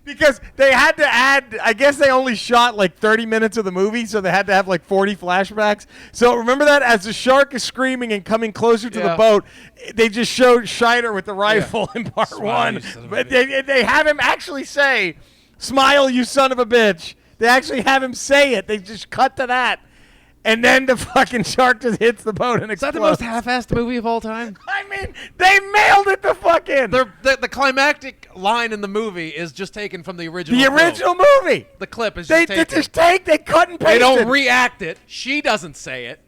Because they had to add, I guess they only shot like 30 minutes of the movie, so they had to have like 40 flashbacks. So remember that as the shark is screaming and coming closer to the boat, they just showed Scheider with the rifle in part one. But they have him actually say, "Smile, you son of a bitch." They actually have him say it. They just cut to that. And then the fucking shark just hits the boat and explodes. Is that the most half-assed movie of all time? I mean, they mailed it to fucking. The climactic line in the movie is just taken from the original. The original movie. The clip is just taken. They cut and pasted. They don't react it. She doesn't say it.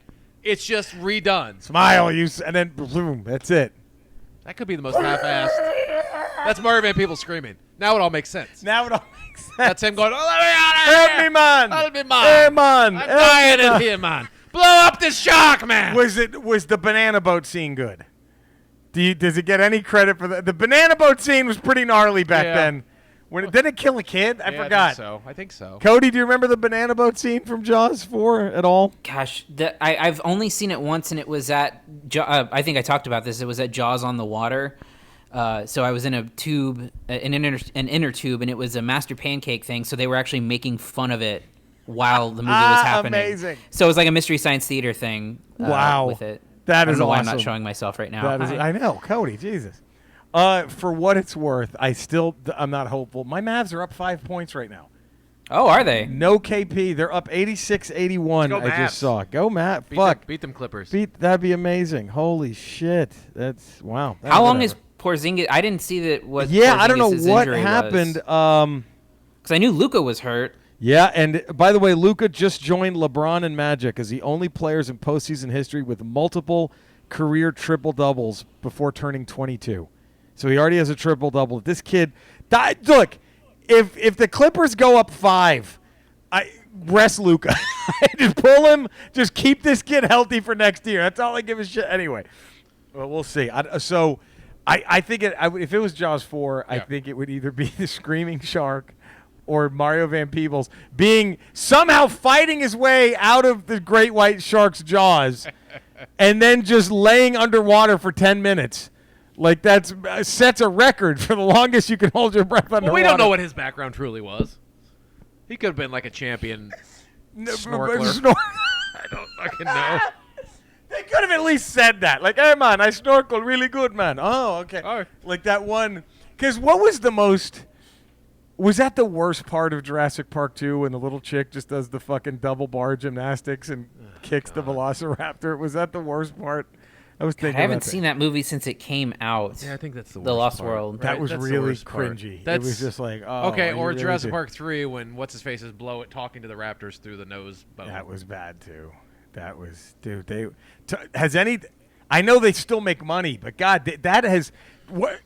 It's just redone. Smile, you, and then boom. That's it. That could be the most half-assed. That's Mario Van Peebles screaming. Now it all makes sense. That's him going, "Oh, let me out of here! Help me, man! Help me, man! Hey, man! I'm dying in here, man! Blow up this shark, man!" Was the banana boat scene good? Does it get any credit for that? The banana boat scene was pretty gnarly back then. Didn't it kill a kid? I forgot. I think so. Cody, do you remember the banana boat scene from Jaws 4 at all? Gosh, I've only seen it once, and it was at. I think I talked about this. It was at Jaws on the Water. So I was in a tube, an inner tube, and it was a Master Pancake thing. So they were actually making fun of it while the movie was happening. Amazing. So it was like a Mystery Science Theater thing. Wow. With it. That is awesome. I don't know why I'm not showing myself right now. I know, Cody. Jesus. For what it's worth, I'm not hopeful. My Mavs are up 5 points right now. Oh, are they? No KP. They're up 86-81. I just saw. Go, Matt. Beat them Clippers. That'd be amazing. Holy shit. That's wow. How long is Porzingis? I didn't see that. I don't know what happened. Because I knew Luka was hurt. Yeah, and by the way, Luka just joined LeBron and Magic as the only players in postseason history with multiple career triple-doubles before turning 22. So he already has a triple-double. This kid, look, if the Clippers go up 5, rest Luka. Just pull him. Just keep this kid healthy for next year. That's all I give a shit. Anyway, well, we'll see. I think if it was Jaws 4, I think it would either be the Screaming Shark or Mario Van Peebles somehow fighting his way out of the great white shark's jaws and then just laying underwater for 10 minutes. Like that sets a record for the longest you can hold your breath underwater. Well, we don't know what his background truly was. He could have been like a champion snorkeler. I don't fucking know. They could have at least said that. Like, "Hey, man, I snorkel really good, man." Oh, okay. Oh. Like that one. Because what was the most... Was that the worst part of Jurassic Park 2 when the little chick just does the fucking double bar gymnastics and kicks the velociraptor? Was that the worst part? I was thinking. I haven't seen that movie since it came out. Yeah, I think that's the Lost part. World. That was really cringy. It was just like, oh. Okay, or Jurassic Park 3 when what's-his-face is talking to the raptors through the nose bone. That was bad, too. That was, dude, I know they still make money, but God, that has... What?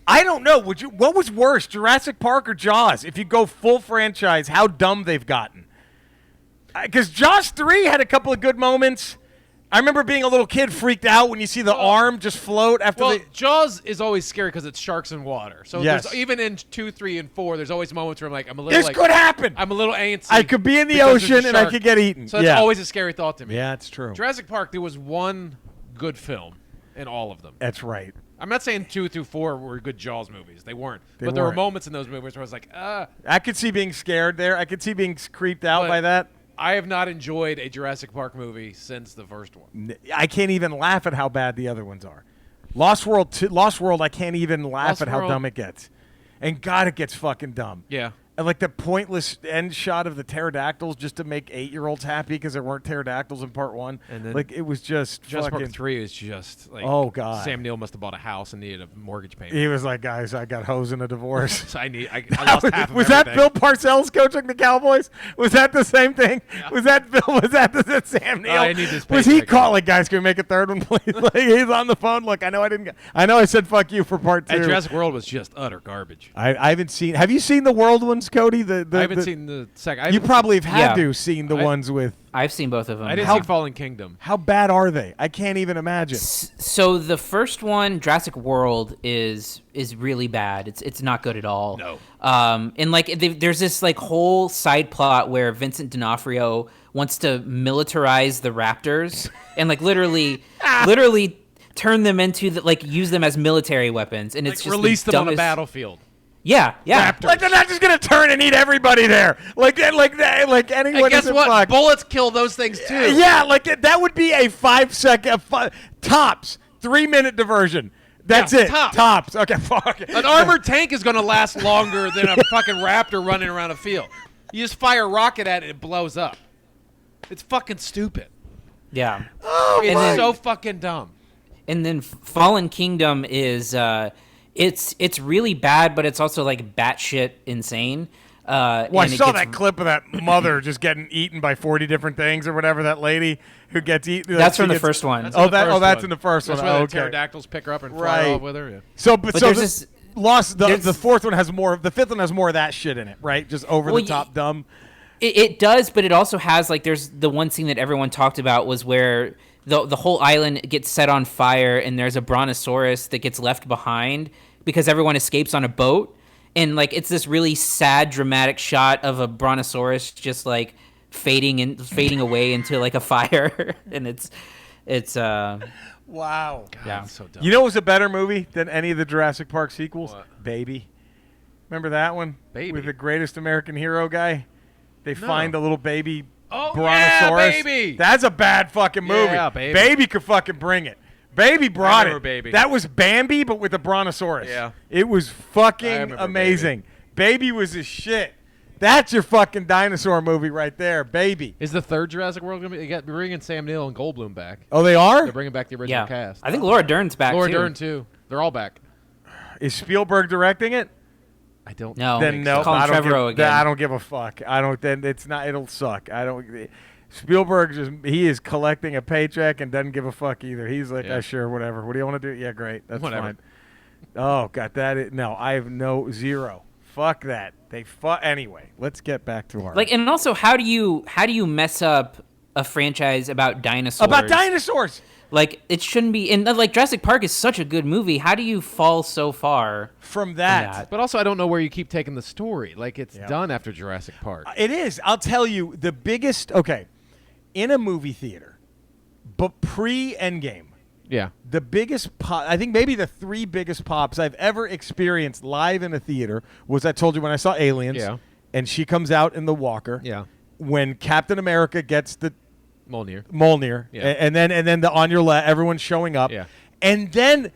I don't know. What was worse, Jurassic Park or Jaws? If you go full franchise, how dumb they've gotten. Because Jaws 3 had a couple of good moments. I remember being a little kid freaked out when you see the arm just float after. Well, Jaws is always scary because it's sharks and water. So there's, even in 2, 3, and 4, there's always moments where I'm a little. This could happen. I'm a little antsy. I could be in the ocean and I could get eaten. So it's always a scary thought to me. Yeah, it's true. Jurassic Park, there was one good film in all of them. That's right. I'm not saying 2 through 4 were good Jaws movies. They weren't. But there were moments in those movies where I was like, I could see being scared there. I could see being creeped out by that. I have not enjoyed a Jurassic Park movie since the first one. I can't even laugh at how bad the other ones are. Lost World, I can't even laugh at how dumb it gets. And God, it gets fucking dumb. Yeah. And like the pointless end shot of the pterodactyls just to make 8-year-olds happy because there weren't pterodactyls in part 1. And then like it was just Jurassic fucking... Park 3 is just like, oh God, Sam Neill must have bought a house and needed a mortgage payment. He was like, guys, I got hosed in a divorce. So I lost half of was that Bill Parcells coaching the Cowboys? Was that the same thing? Yeah. Was that Sam Neill? I need this was he calling, guys, can we make a third one, please? Like, he's on the phone. Look, I know I said fuck you for part 2. And Jurassic World was just utter garbage. I haven't seen. Have you seen the World ones? ones, Cody? I haven't seen the second. You probably have had Yeah. to seen the ones with. I've seen both of them. I didn't see Fallen Kingdom. How bad are they? I can't even imagine. So the first one, Jurassic World, is really bad. It's not good at all. No. And like there's this like whole side plot where Vincent D'Onofrio wants to militarize the raptors and like literally turn them into use them as military weapons, and it's just release the them on dumbest... a battlefield. Yeah. Like they're not just gonna turn and eat everybody there. Like anyone. And guess what? Fuck. Bullets kill those things too. Yeah, like that would be a 5 second tops 3-minute diversion. That's it. Tops. Okay, fuck. An armored tank is gonna last longer than a fucking raptor running around a field. You just fire a rocket at it, it blows up. It's fucking stupid. Yeah. Oh, It's so fucking dumb. And then Fallen Kingdom is it's really bad, but it's also like batshit insane. Well, I saw that clip of that mother just getting eaten by 40 different things or whatever. That lady who gets eaten. That's from the first one. That's in the first one. That's where the Okay. pterodactyls pick her up and fly off with her. Yeah. So there's the fourth one has more. The fifth one has more of that shit in it, right? Just over the top dumb. It does, but it also has there's the one scene that everyone talked about was where the whole island gets set on fire and there's a brontosaurus that gets left behind because everyone escapes on a boat, and it's this really sad dramatic shot of a brontosaurus just fading away into a fire, and it's Wow. God, yeah. that's so dumb. You know what was a better movie than any of the Jurassic Park sequels? What? Baby. Remember that one? Baby. With the greatest American hero guy? They find a little baby Oh, brontosaurus. yeah, Baby. That's a bad fucking movie. Yeah, Baby. Baby could fucking bring it. Baby brought remember it. Baby. That was Bambi, but with a brontosaurus. Yeah. It was I fucking remember amazing. Baby was his shit. That's your fucking dinosaur movie right there, Baby. Is the third Jurassic World going to be? They're bringing Sam Neill and Goldblum back. Oh, they are? They're bringing back the original Yeah. cast. I think Laura Dern's back Laura too. Dern too. They're all back. Is Spielberg directing it? I don't. No. Then no, Colin I don't Trevorrow give, again. I don't give a fuck. I don't. Then it's not. It'll suck. I don't. Spielberg he is collecting a paycheck and doesn't give a fuck either. He's like, Yeah. sure, whatever. What do you want to do? Yeah, great. That's Whatever. fine. Oh, got that. No, I have zero. Fuck that. Anyway, let's get back to our and also how do you mess up a franchise about dinosaurs? about dinosaurs. It shouldn't be. And Jurassic Park is such a good movie. How do you fall so far From that. that? But also, I don't know where you keep taking the story. It's done after Jurassic Park. It is. I'll tell you the biggest. Okay, in a movie theater, but pre-Endgame, Yeah. the biggest pop, I think maybe the 3 biggest pops I've ever experienced live in a theater was I told you when I saw Aliens, Yeah. and she comes out in the walker. Yeah. When Captain America gets the Mjolnir. Yeah. and then the on your left, everyone's showing up. Yeah. And then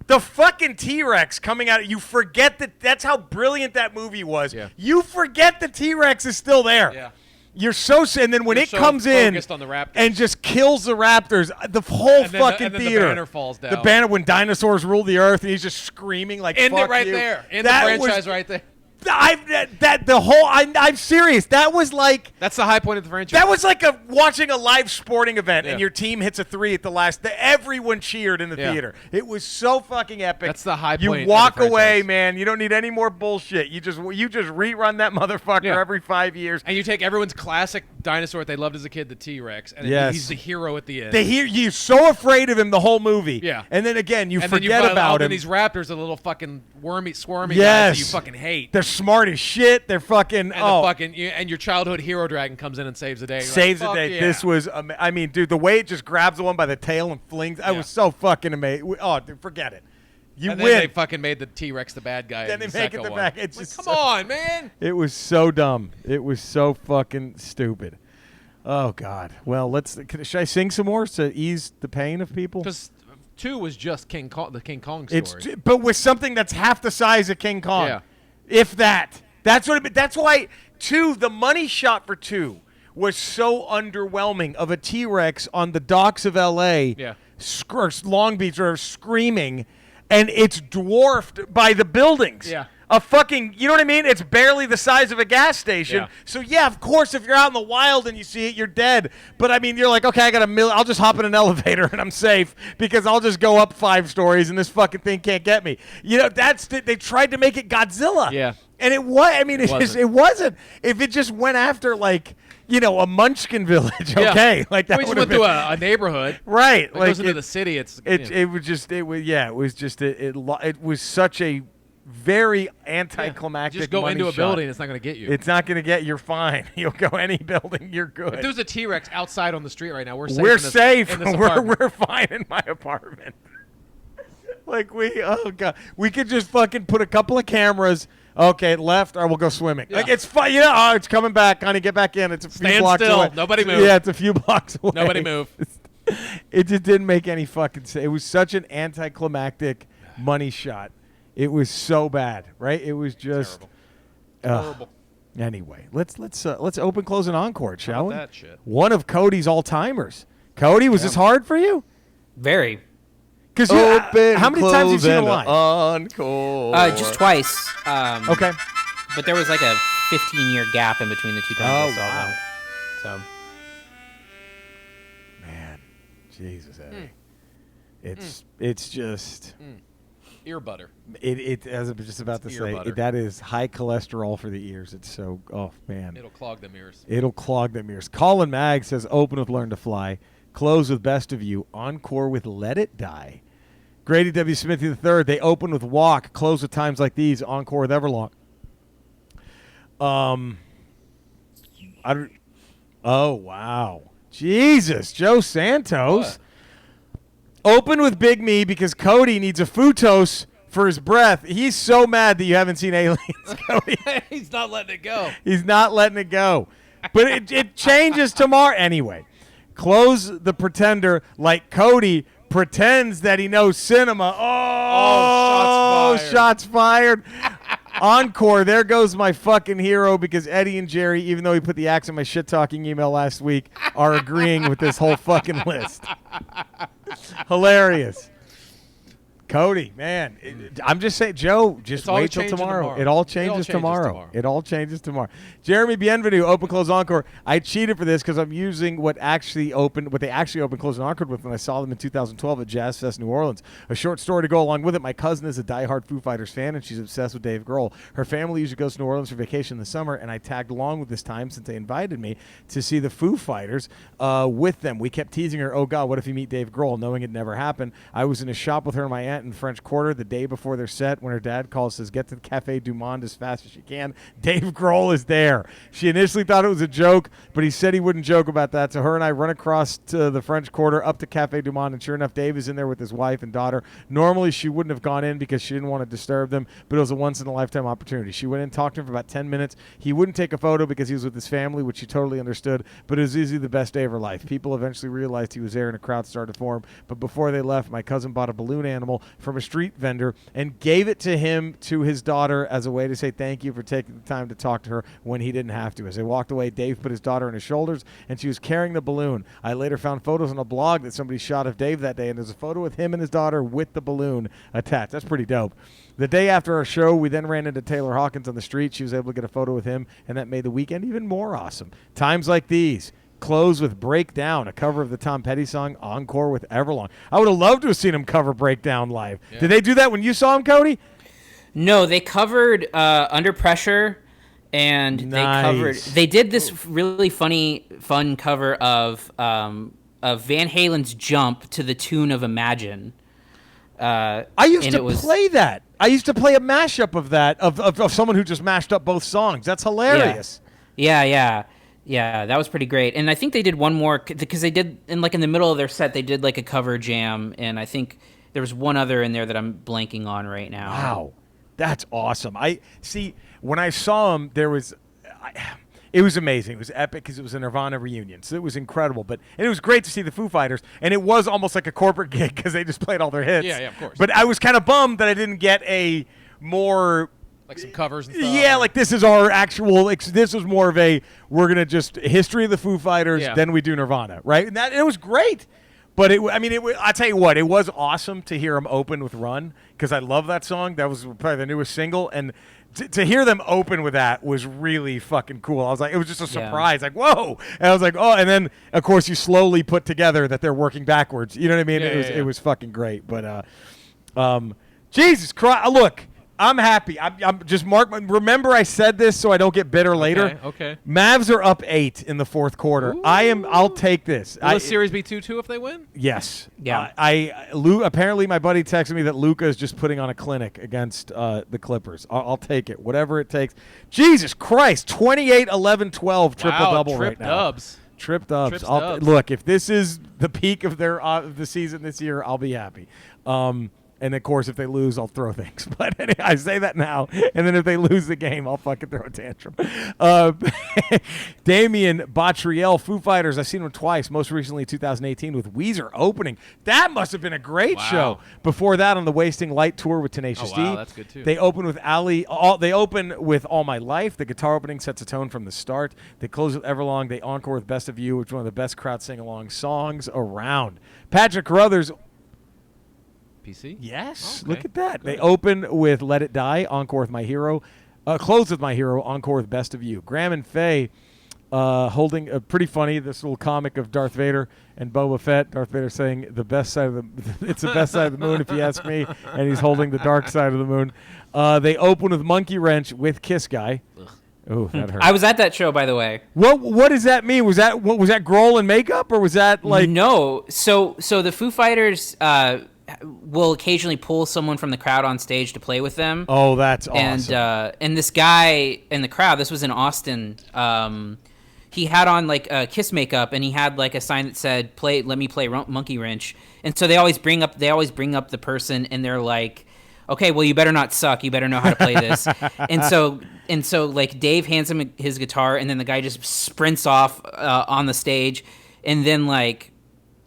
the fucking T-Rex coming out. You forget that's how brilliant that movie was. Yeah. You forget the T-Rex is still there. Yeah. You're so, and then when You're it so comes in focused on the raptors. and just kills the raptors, the whole And then fucking and then theater. the banner falls down. The banner when dinosaurs rule the earth, and he's just screaming like, End "Fuck it right you." there. End That the franchise was, right there. I'm serious. That was like. That's the high point of the franchise. That was like watching a live sporting event, and Yeah. your team hits a 3 at the last. Everyone cheered in the Yeah. theater. It was so fucking epic. That's the high You point of walk the away, franchise. man. You don't need any more bullshit. You just rerun that motherfucker Yeah. every 5 years. And you take everyone's classic dinosaur that they loved as a kid, the T-Rex, and Yes. he's the hero at the end. They hear you so afraid of him the whole movie. Yeah. And then again, you and then forget you about him. these raptors, the little fucking wormy, squirmy Yes. guys that you fucking hate. They're smart as shit. They're fucking And your childhood hero dragon comes in and saves the day. You're saves like, the "Fuck day. yeah." This was, I mean, dude, the way it just grabs the one by the tail and flings, I Yeah. was so fucking amazing. Oh, dude, forget it. You And win. then they fucking made the T-Rex the bad guy. Then in they the make second it the one. bad- it's Like, just come so- on, man. It was so dumb. It was so fucking stupid. Oh God. Well, should I sing some more to ease the pain of people? Because 2 was just the King Kong story. But with something that's half the size of King Kong. Yeah. If that. That's what. That's why 2. The money shot for 2 was so underwhelming of a T-Rex on the docks of L.A. Yeah. Long Beach, or screaming, and it's dwarfed by the buildings. Yeah. A fucking, you know what I mean? It's barely the size of a gas station. Yeah. So yeah, of course, if you're out in the wild and you see it, you're dead. But I mean, you're like, okay, I got I'll just hop in an elevator and I'm safe because I'll just go up 5 stories and this fucking thing can't get me. You know, they tried to make it Godzilla. Yeah. And it was. I mean, It wasn't. If it just went after like a Munchkin village, okay, like that we would just have went been to a neighborhood, right. It Like goes into the city. It was such a very anticlimactic. Just go money into a shot. building. It's not going to get you. It's not going to get. You're fine. You'll go any building. You're good. If there's a T-Rex outside on the street right now, we're safe. We're safe. In this apartment. We're fine in my apartment. Like oh god, we could just fucking put a couple of cameras. Okay, left, or we'll go swimming. Yeah. Like it's fine. It's coming back, honey. Get back in. It's a few Stand blocks still. away. Nobody move. Yeah, it's a few blocks away. Nobody move. It just didn't make any fucking sense. It was such an anticlimactic money shot. It was so bad, right? It was just terrible. Anyway, let's open, close, and encore, it, shall we? That shit. One of Cody's all timers. Cody, was this hard for you? Very. Because how many times have you seen it live? Encore. Just twice. Okay. But there was like a 15-year gap in between the two times I saw wow. them. So. Man, Jesus, Eddie. It's just Ear butter. it as I was just about to ear say butter. that is high cholesterol for the ears. It's so man. It'll clog them ears. It'll clog them ears. Colin Mag says open with Learn to Fly, close with Best of You, encore with Let It Die. Grady W. Smithy III, they open with Walk, close with Times Like These, encore with Everlong. Oh, wow. Jesus, Joe Santos. Open with Big Me because Cody needs a futos for his breath. He's so mad that you haven't seen Aliens, Cody. He's not letting it go. He's not letting it go. But it changes tomorrow. Anyway, close the Pretender like Cody pretends that he knows cinema. Shots fired. Encore, there goes my fucking hero because Eddie and Jerry, even though he put the axe in my shit-talking email last week, are agreeing with this whole fucking list. Hilarious. Cody, man, I'm just saying, Joe, just wait till tomorrow. It all changes tomorrow. It all changes tomorrow. Jeremy Bienvenu, open, close, encore. I cheated for this because I'm using what they actually opened, close, and encore with when I saw them in 2012 at Jazz Fest New Orleans. A short story to go along with it. My cousin is a diehard Foo Fighters fan, and she's obsessed with Dave Grohl. Her family usually goes to New Orleans for vacation in the summer, and I tagged along with this time since they invited me to see the Foo Fighters with them. We kept teasing her, oh, God, what if you meet Dave Grohl, knowing it never happened. I was in a shop with her and my aunt in French Quarter the day before their set when her dad calls, says, get to the Café du Monde as fast as you can. Dave Grohl is there. She initially thought it was a joke, but he said he wouldn't joke about that. So her and I run across to the French Quarter up to Café du Monde, and sure enough, Dave is in there with his wife and daughter. Normally, she wouldn't have gone in because she didn't want to disturb them, but it was a once-in-a-lifetime opportunity. She went in, talked to him for about 10 minutes. He wouldn't take a photo because he was with his family, which she totally understood, but it was easily the best day of her life. People eventually realized he was there, and a crowd started to form. But before they left, my cousin bought a balloon animal from a street vendor and gave it to his daughter as a way to say thank you for taking the time to talk to her when he didn't have to. As they walked away, Dave put his daughter on his shoulders, and she was carrying the balloon. I later found photos on a blog that somebody shot of Dave that day, and there's a photo with him and his daughter with the balloon attached. That's pretty dope. The day after our show, we then ran into Taylor Hawkins on the street. She was able to get a photo with him, and that made the weekend even more awesome. Times like these. Close with Breakdown, a cover of the Tom Petty song, encore with Everlong. I would have loved to have seen him cover Breakdown live. Yeah. Did they do that when you saw him, Cody? No, they covered Under Pressure, and they did this really fun cover of Van Halen's Jump to the tune of Imagine. I used to play that. I used to play a mashup of that, of someone who just mashed up both songs. That's hilarious. Yeah, that was pretty great. And I think they did one more because they did in the middle of their set they did like a cover jam, and I think there was one other in there that I'm blanking on right now. Wow, that's awesome. I see when I saw them, it was amazing. It was epic because it was a Nirvana reunion, so it was incredible. And it was great to see the Foo Fighters, and it was almost like a corporate gig because they just played all their hits. Yeah, of course. But I was kind of bummed that I didn't get a more. Like some covers and stuff. Yeah, like this is our actual. This was more of a we're gonna just history of the Foo Fighters, then we do Nirvana, right? And it was great. But I tell you what, it was awesome to hear them open with "Run" because I love that song. That was probably their newest single, and to hear them open with that was really fucking cool. I was like, it was just a surprise, like whoa, and I was like, oh, and then of course you slowly put together that they're working backwards. You know what I mean? It was fucking great. But Jesus Christ, look. I'm happy. I'm just remember I said this so I don't get bitter later. Okay. Mavs are up 8 in the fourth quarter. Ooh. I'll take this. Will the series be 2-2 if they win? Yes. Yeah. Apparently my buddy texted me that Luka is just putting on a clinic against the Clippers. I'll take it. Whatever it takes. Jesus Christ. 28, 11, 12 triple-double right now. Dubs. Trip dubs. Dubs. Look, if this is the peak of the season this year, I'll be happy. And, of course, if they lose, I'll throw things. But anyway, I say that now, and then if they lose the game, I'll fucking throw a tantrum. Damien Botriel, Foo Fighters. I've seen them twice, most recently 2018 with Weezer opening. That must have been a great show. Before that, on the Wasting Light tour with Tenacious D. Wow, that's good, too. They open with they open with All My Life. The guitar opening sets a tone from the start. They close with Everlong. They encore with Best of You, which is one of the best crowd sing-along songs around. Patrick Carruthers. PC? Yes, Okay. look at that. Good. They open with Let It Die, encore with My Hero, close with My Hero, encore with Best of You. Graham and Faye holding pretty funny this little comic of Darth Vader and Boba Fett. Darth Vader saying the best side of it's the best side of the moon if you ask me, and he's holding the dark side of the moon. They open with Monkey Wrench with Kiss Guy. Oh, that hurt. I was at that show, by the way. What does that mean? Was that Grohl in makeup, or was that like No. So the Foo Fighters will occasionally pull someone from the crowd on stage to play with them. Oh, that's awesome. And this guy in the crowd, this was in Austin. He had on like Kiss makeup, and he had like a sign that said let me play Monkey Wrench. And so they always bring up the person, and they're like, okay, well, you better not suck. You better know how to play this. and so like Dave hands him his guitar, and then the guy just sprints off on the stage, and then like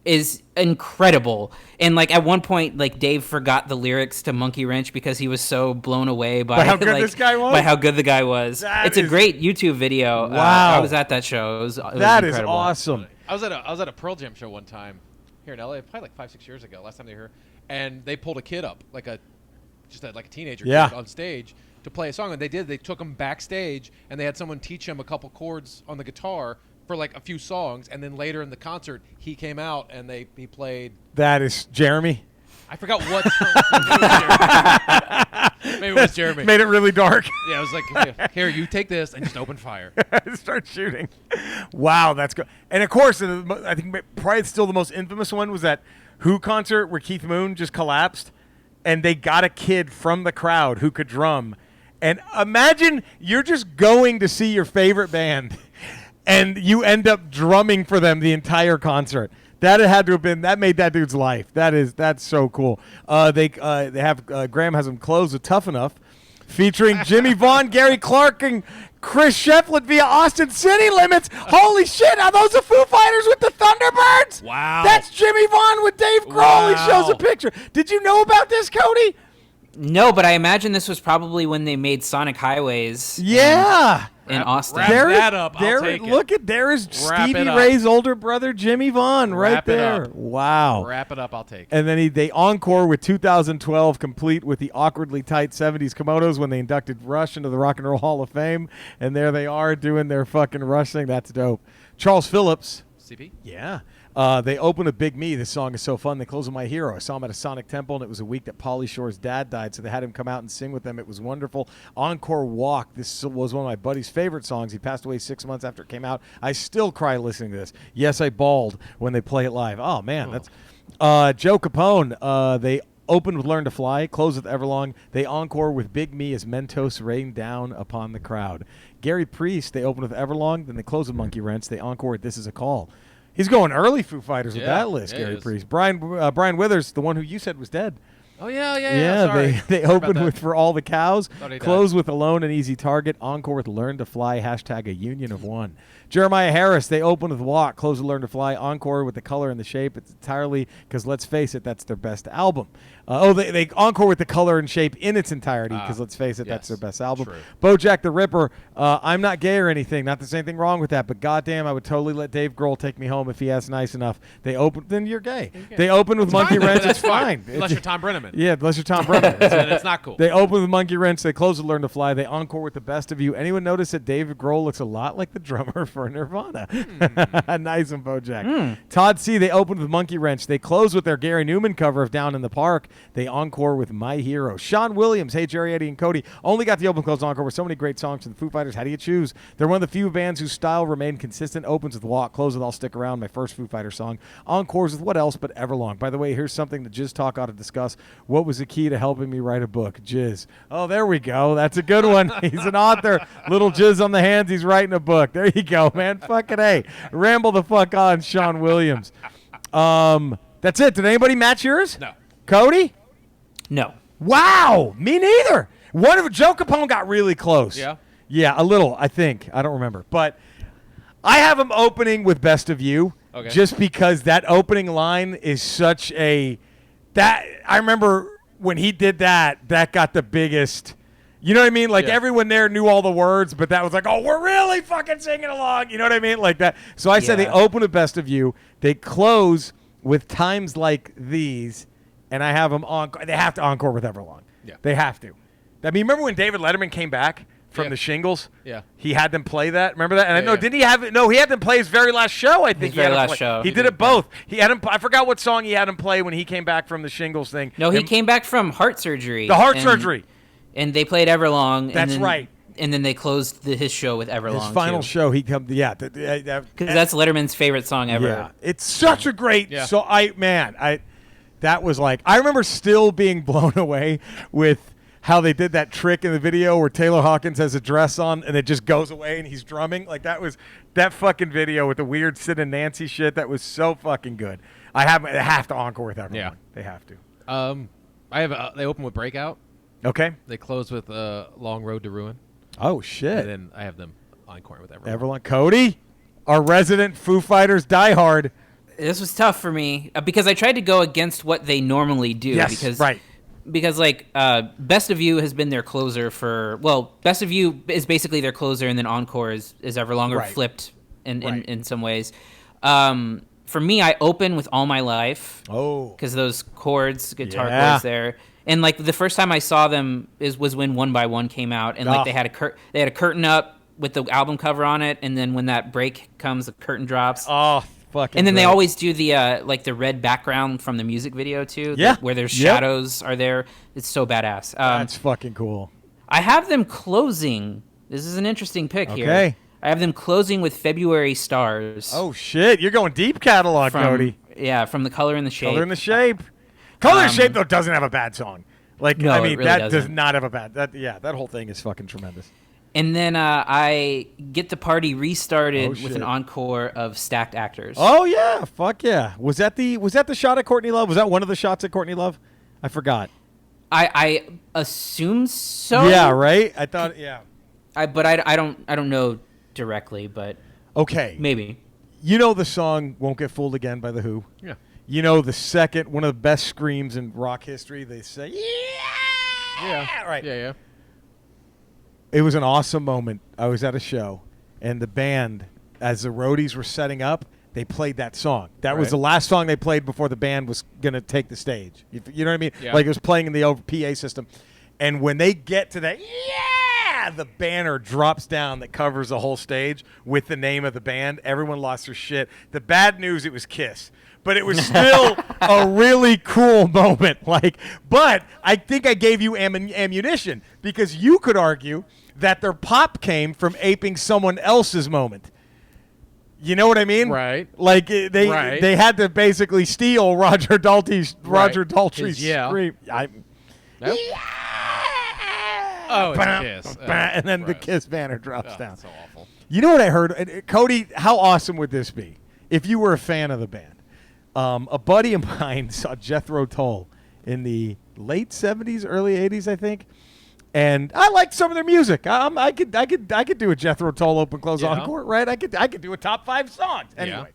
is incredible. And like at one point, like Dave forgot the lyrics to Monkey Wrench because he was so blown away by how good this guy was. By how good the guy was. It's a great YouTube video. Wow. I was at that show. It was that incredible. is awesome. I was at a Pearl Jam show one time here in LA, probably like 5-6 years ago. Last time they were here, and they pulled a kid up, like a teenager kid on stage to play a song, and they took him backstage, and they had someone teach him a couple chords on the guitar for like a few songs, and then later in the concert he came out and he played. That is Jeremy. I forgot what maybe it was Jeremy. Made it really dark. Yeah, I was like, here, you take this and just open fire. Start shooting. Wow, that's good. And of course, I think probably still the most infamous one was that Who concert where Keith Moon just collapsed, and they got a kid from the crowd who could drum. And imagine you're just going to see your favorite band, and you end up drumming for them the entire concert. That had to have been that made that dude's life. That's so cool. They have Graham has them closed with Tough Enough, featuring Jimmy Vaughn, Gary Clark, and Chris Shefflin via Austin City Limits. Holy shit! Are those the Foo Fighters with the Thunderbirds? Wow. That's Jimmy Vaughn with Dave Grohl. Wow. He shows a picture. Did you know about this, Cody? No, but I imagine this was probably when they made Sonic Highways. Yeah. In Austin. Wrap that up. I'll take it. Look at there is Wrap Stevie it up. Ray's older brother, Jimmy Vaughn, right Wrap it there. up. Wow. Wrap it up. I'll take it. And then they encore with 2012, complete with the awkwardly tight 70s kimonos when they inducted Rush into the Rock and Roll Hall of Fame. And there they are doing their fucking Rush thing. That's dope. Charles Phillips. CP? Yeah. They open with Big Me. This song is so fun. They close with My Hero. I saw him at a Sonic Temple, and it was a week that Pauly Shore's dad died, so they had him come out and sing with them. It was wonderful. Encore Walk. This was one of my buddy's favorite songs. He passed away 6 months after it came out. I still cry listening to this. Yes, I bawled when they play it live. Oh, man. That's Joe Capone. They open with Learn to Fly, close with Everlong. They encore with Big Me as Mentos rain down upon the crowd. Gary Priest, they open with Everlong, then they close with Monkey Wrench. They encore with This Is a Call. He's going early, Foo Fighters, with that list, Gary Priest. Brian Withers, the one who you said was dead. Oh, yeah. Sorry. They open with For All the Cows, Thought he close died. with Alone and Easy Target, encore with Learn to Fly, hashtag a union of one. Jeremiah Harris, they open with Walk, close with Learn to Fly, encore with The Color and the Shape. It's entirely, because let's face it, that's their best album. They encore with The Color and Shape in its entirety, because let's face it, that's their best album. True. Bojack the Ripper, I'm not gay or anything, not there's anything wrong with that, but goddamn, I would totally let Dave Grohl take me home if he asked nice enough. They open, then you're gay. They open with Monkey Wrench, it's fine. Unless you're Tom Brenneman. Brennan. Yeah, unless you're Tom Brennan. It's not cool. They open with Monkey Wrench. They close with Learn to Fly. They encore with The Best of You. Anyone notice that David Grohl looks a lot like the drummer for Nirvana? Nice one, Bojack. Todd C. They open with Monkey Wrench. They close with their Gary Newman cover of Down in the Park. They encore with My Hero. Sean Williams. Hey, Jerry, Eddie, and Cody. Only got the open close encore with so many great songs from the Foo Fighters. How do you choose? They're one of the few bands whose style remained consistent. Opens with Walk. Close with I'll Stick Around, my first Foo Fighters song. Encores with What Else But Everlong. By the way, here's something that Jizz Talk ought to discuss. What was the key to helping me write a book? Jizz. Oh, there we go. That's a good one. He's an author. Little jizz on the hands. He's writing a book. There you go, man. Fucking A. Ramble the fuck on, Sean Williams. That's it. Did anybody match yours? No. Cody? No. Wow. Me neither. One of Joe Capone got really close. Yeah? Yeah, a little, I think. I don't remember. But I have him opening with Best of You. Okay. Just because that opening line is such a that I remember when he did that got the biggest. You know what I mean? Like everyone there knew all the words, but that was like, oh, we're really fucking singing along. You know what I mean? Like that. So I said they open with Best of You. They close with Times Like These, and I have them encore. They have to encore with Everlong. Yeah. They have to. I mean, remember when David Letterman came back from the Shingles? Yeah. He had them play that. Remember that? And I know, yeah. didn't he have it? No, he had them play his very last show, I think. His very last show. He did it both. He had him. I forgot what song he had him play when he came back from the Shingles thing. No, he came back from heart surgery. The heart surgery. And they played Everlong. That's right. And then they closed his show with Everlong. His final show, he come. Yeah. Because that's Letterman's favorite song ever. Yeah. It's such a great. Yeah. So that was like, I remember still being blown away with how they did that trick in the video where Taylor Hawkins has a dress on and it just goes away and he's drumming. Like that fucking video with the weird Sid and Nancy shit. That was so fucking good. They have to encore with everyone. Yeah. They have to. They open with Breakout. Okay. They close with Long Road to Ruin. Oh shit. And then I have them encore with Everlong. Everlong. Cody, our resident Foo Fighters diehard. This was tough for me because I tried to go against what they normally do. Yes, right. Because Best of You has been their closer Best of You is basically their closer, and then Encore is Everlong or flipped in some ways. For me, I open with All My Life. Oh, because those guitar chords there, and like the first time I saw them was when One by One came out, and like they had a curtain up with the album cover on it, and then when that break comes, the curtain drops. Oh. Fucking and then great. they always do the the red background from the music video too. Yeah. Where their shadows are there. It's so badass. That's fucking cool. I have them closing. This is an interesting pick here. Okay. I have them closing with February Stars. Oh shit, you're going deep catalog, Cody. Yeah, from The Color and the Shape. Color and the Shape. Color and the Shape though doesn't have a bad song. Like no, I mean, it really that doesn't. does not have a bad. That whole thing is fucking tremendous. And then I get the party restarted with shit. an encore of Stacked Actors. Oh yeah, fuck yeah. Was that the shot at Courtney Love? Was that one of the shots at Courtney Love? I forgot. I assume so. Yeah, right. I thought But I don't know directly, but okay. maybe. You know the song "Won't Get Fooled Again" by The Who. Yeah. You know the second one of the best screams in rock history. They say Yeah. Right. Yeah. It was an awesome moment. I was at a show, and the band, as the roadies were setting up, they played that song. That was the last song they played before the band was going to take the stage. You know what I mean? Yeah. Like it was playing in the PA system. And when they get to that, the banner drops down that covers the whole stage with the name of the band. Everyone lost their shit. The bad news, it was Kiss. But it was still a really cool moment. But I think I gave you ammunition because you could argue that their pop came from aping someone else's moment. You know what I mean? Right. Like they had to basically steal Roger Daltrey's scream. Nope. Oh, it's Kiss. And then the gross. Kiss banner drops down. So awful. You know what I heard? Cody, how awesome would this be if you were a fan of the band? A buddy of mine saw Jethro Tull in the late 70s, early 80s, I think. And I liked some of their music. I could do a Jethro Tull open close encore, right? I could do a top 5 songs. Anyway,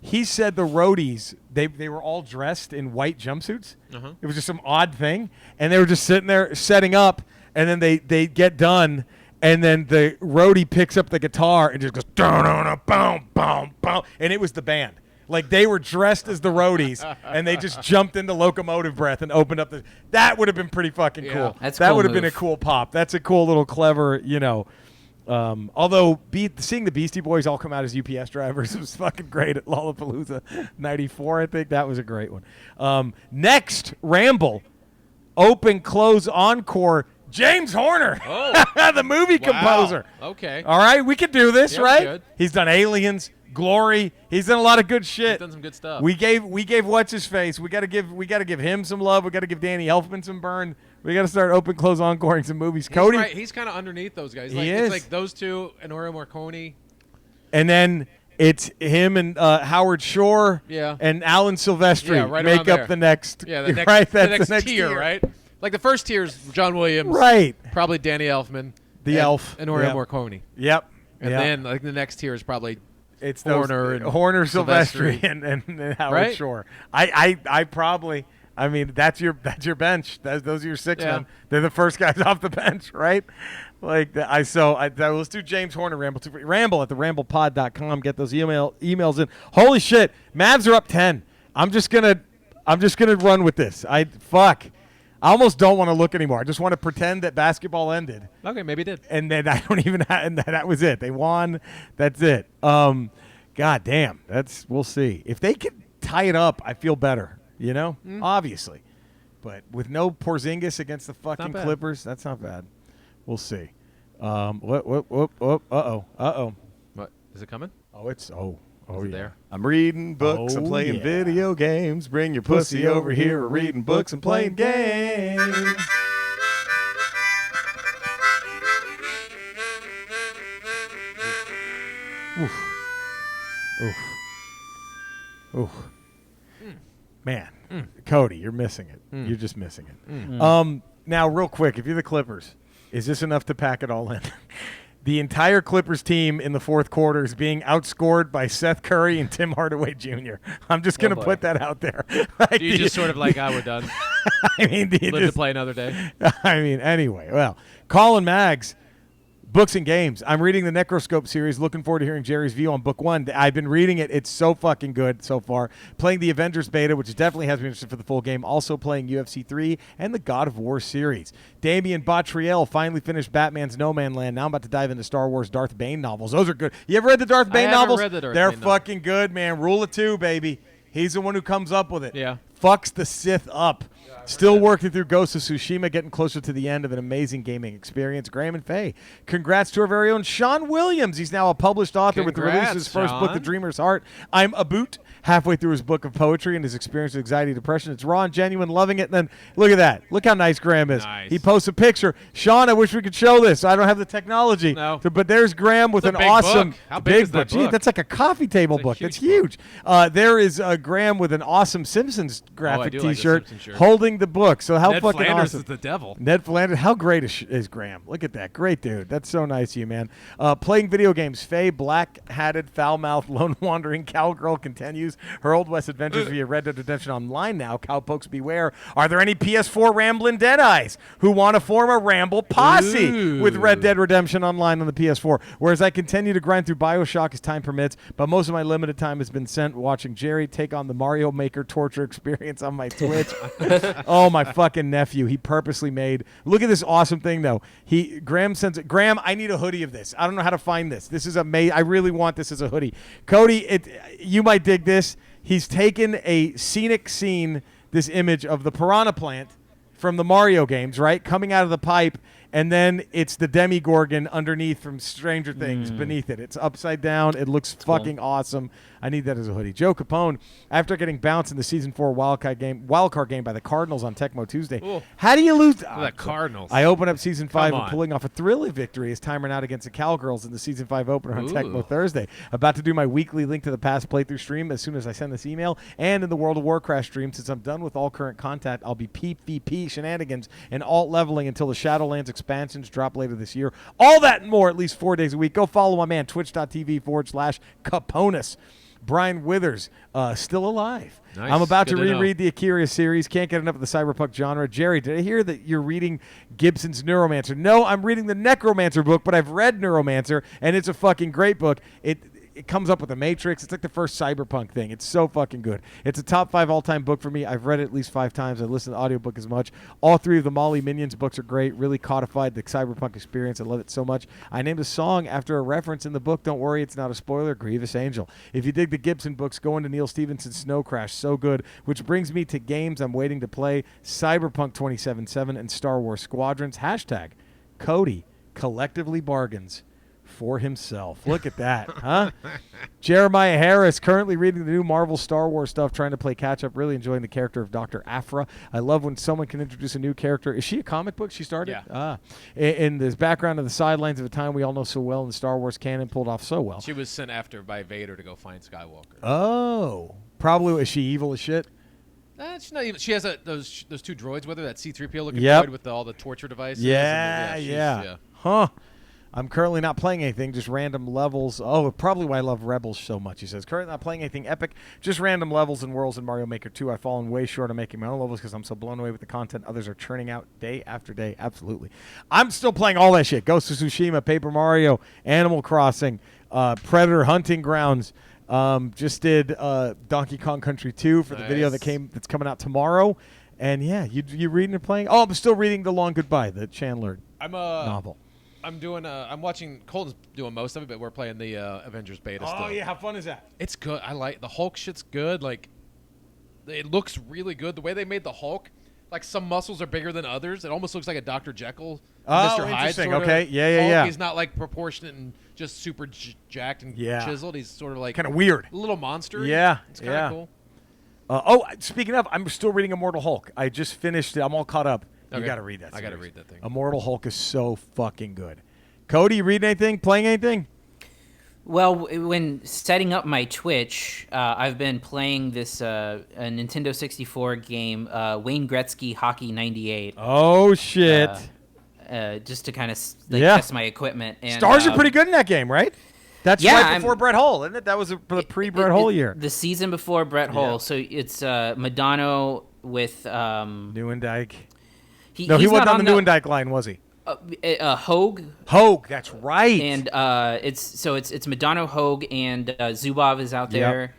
he said the roadies they were all dressed in white jumpsuits. It was just some odd thing, and they were just sitting there setting up, and then they get done, and then the roadie picks up the guitar and just goes boom boom boom, and it was the band. Like they were dressed as the roadies, and they just jumped into locomotive breath and opened up the. That would have been pretty fucking cool. That's that cool would have been a move. cool pop. That's a cool little clever, although seeing the Beastie Boys all come out as UPS drivers was fucking great at Lollapalooza '94. I think that was a great one. Next, Ramble, open, close, encore. James Horner, the movie composer. Okay. All right, we can do this, Yeah, right? we could. He's done Aliens, Glory. He's done a lot of good shit. He's done some good stuff. We gave what's his face. We got to give him some love. We got to give Danny Elfman some burn. We got to start open, close, encoring some movies. Cody, He's kind of underneath those guys. He It's is. like those two, Ennio Morricone. and then it's him and Howard Shore. Yeah. And Alan Silvestri Yeah, right make around up there. the next. Yeah, the next, right. the That's next tier, right? Like the first tier is John Williams. Right. Probably Danny Elfman. The elf. And Ennio Yep. Morricone. Yep. And Yep. then like the next tier is probably It's Horner and Horner, Silvestri, Silvestri. and Howard Right? Shore. I probably. I mean, that's your bench. Those are your six Yeah. men. They're the first guys off the bench, right? Like let's do James Horner Ramble at the ramblepod.com. Get those emails in. Holy shit, Mavs are up 10. I'm just gonna run with this. I almost don't want to look anymore. I just want to pretend that basketball ended. okay, maybe it did. And then I don't even and that was it. They won. That's it. God damn. We'll see. If they can tie it up, I feel better, Obviously. But with no Porzingis against the fucking bad. Clippers, that's not bad. We'll see. Uh-oh. What is it coming? Oh, it's Is yeah. it there? I'm reading books. I'm Oh, playing yeah. video games. Bring your pussy over here. We're reading books and playing games. Ooh. Man, Cody, you're missing it. You're just missing it. Now, real quick, if you're the Clippers, is this enough to pack it all in? The entire Clippers team in the fourth quarter is being outscored by Seth Curry and Tim Hardaway Jr. I'm just going to boy. put that out there. Like, Do you just sort of like, we're done. I mean, do you Live to just- play another day. I mean, anyway, well, Colin Maggs, books and games. I'm reading the Necroscope series. Looking forward to hearing Jerry's view on book one. I've been reading it. It's so fucking good so far. Playing the Avengers beta, which definitely has me interested for the full game. Also playing UFC 3 and the God of War series. Damian Bottriell finally finished Batman's No Man Land. Now I'm about to dive into Star Wars Darth Bane novels. Those are good. You ever read the Darth Bane haven't novels? read the Darth They're Bane novels. fucking good, man. Rule of two, baby. He's the one who comes up with it. Yeah. Fucks the Sith up. Still working through Ghost of Tsushima, getting closer to the end of an amazing gaming experience. Graham and Faye, congrats to our very own Sean Williams. He's now a published author with the release of his first book, The Sean. Dreamer's Heart. I'm a boot, halfway through his book of poetry and his experience with anxiety and depression. It's raw and genuine, loving it. And then look at that. Look how nice Graham is. Nice. He posts a picture. Sean, I wish we could show this. I don't have the technology. No. But there's Graham with It's an a big awesome book. How big is that Gee, book? that's like a coffee table It's a book. huge That's huge. There is Graham with an awesome Simpsons graphic do like a T-shirt Simpsons shirt. holding the book. So how Ned fucking Flanders awesome. is the devil. Ned Flanders, how great is Graham? Look at that. Great dude. That's so nice of you, man. Playing video games. Faye, black-hatted, foul-mouthed, lone-wandering cowgirl continues her Old West adventures via Red Dead Redemption Online now. Cowpokes beware. Are there any PS4 rambling deadeyes who want to form a Ramble posse Ooh. with Red Dead Redemption Online on the PS4? Whereas I continue to grind through BioShock as time permits, but most of my limited time has been spent watching Jerry take on the Mario Maker torture experience on my Twitch. Oh, my fucking nephew. He purposely made. Look at this awesome thing, though. Graham sends it. Graham, I need a hoodie of this. I don't know how to find this. This is amazing. I really want this as a hoodie. Cody, you might dig this. He's taken a scenic scene, this image of the piranha plant from the Mario games, right? Coming out of the pipe, and then it's the Demigorgon underneath from Stranger Things beneath it. It's upside down. It looks fucking awesome. I need that as a hoodie. Joe Capone, after getting bounced in the Season 4 wildcard game by the Cardinals on Tecmo Tuesday, Ooh. how do you lose? The Cardinals. I open up Season 5 Come and on. pulling off a thrilling victory as time ran out against the Cowgirls in the Season 5 opener on Ooh. Tecmo Thursday. About to do my weekly Link to the Past playthrough stream as soon as I send this email, and in the World of Warcraft stream. Since I'm done with all current contact, I'll be PvP shenanigans and alt leveling until the Shadowlands expansions drop later this year. All that and more at least 4 days a week. Go follow my man, twitch.tv/Caponus. Brian Withers, still alive. Nice. I'm about to Good to know. reread the Akira series. Can't get enough of the cyberpunk genre. Jerry, did I hear that you're reading Gibson's Neuromancer? No, I'm reading the Necromancer book, but I've read Neuromancer, and it's a fucking great book. it comes up with the Matrix. It's like the first cyberpunk thing. It's so fucking good. It's a top 5 all-time book for me. I've read it at least 5 times. I listened to the audiobook as much. All 3 of the Molly Minions books are great. Really codified the cyberpunk experience. I love it so much. I named a song after a reference in the book. Don't worry, it's not a spoiler. Grievous Angel. If you dig the Gibson books, go into Neil Stephenson's Snow Crash. So good. Which brings me to games I'm waiting to play. Cyberpunk 2077 and Star Wars Squadrons. Hashtag Cody collectively bargains for himself. Look at that, huh? Jeremiah Harris, currently reading the new Marvel Star Wars stuff, trying to play catch up, really enjoying the character of Dr. Aphra. I love when someone can introduce a new character. Is she a comic book she started? Yeah. In this background of the sidelines of a time we all know so well in the Star Wars canon, pulled off so well. She was sent after by Vader to go find Skywalker. Oh. Probably, is she evil as shit? She's not even. She has those 2 droids with her, that C-3PO looking Yep. droid with all the torture devices. Yeah. Huh. I'm currently not playing anything, just random levels. Oh, probably why I love Rebels so much, he says. Currently not playing anything epic, just random levels and worlds in Mario Maker 2. I've fallen way short of making my own levels because I'm so blown away with the content others are churning out day after day. Absolutely. I'm still playing all that shit. Ghost of Tsushima, Paper Mario, Animal Crossing, Predator Hunting Grounds. Just did Donkey Kong Country 2 for the video that's coming out tomorrow. And yeah, you reading and playing? Oh, I'm still reading The Long Goodbye, the Chandler novel. I'm doing. I'm watching. Colton's doing most of it, but we're playing the Avengers beta still. Oh yeah, how fun is that? It's good. I like the Hulk shit's good. Like, it looks really good. The way they made the Hulk, like some muscles are bigger than others. It almost looks like a Dr. Jekyll, Mr. Hyde interesting. sort of Okay, yeah. Hulk. He's not like proportionate and just super jacked and chiseled. He's sort of like kind of weird, a little monster. Yeah, it's kind of cool. Speaking of, I'm still reading Immortal Hulk. I just finished it. I'm all caught up. You got to read that series. I got to read that thing. Immortal Hulk is so fucking good. Cody, you reading anything? Playing anything? Well, when setting up my Twitch, I've been playing this a Nintendo 64 game, Wayne Gretzky Hockey 98. Oh, shit. Just to kind of test my equipment. And, Stars are pretty good in that game, right? That's right before Brett Hull, isn't it? That was for the pre-Brett Hull year. The season before Brett Hull. So it's Madonna with... Newendike. He wasn't on the Newendike line, was he? Hogue. Hogue, that's right. And it's Madonna, Hogue, and Zubov is out there.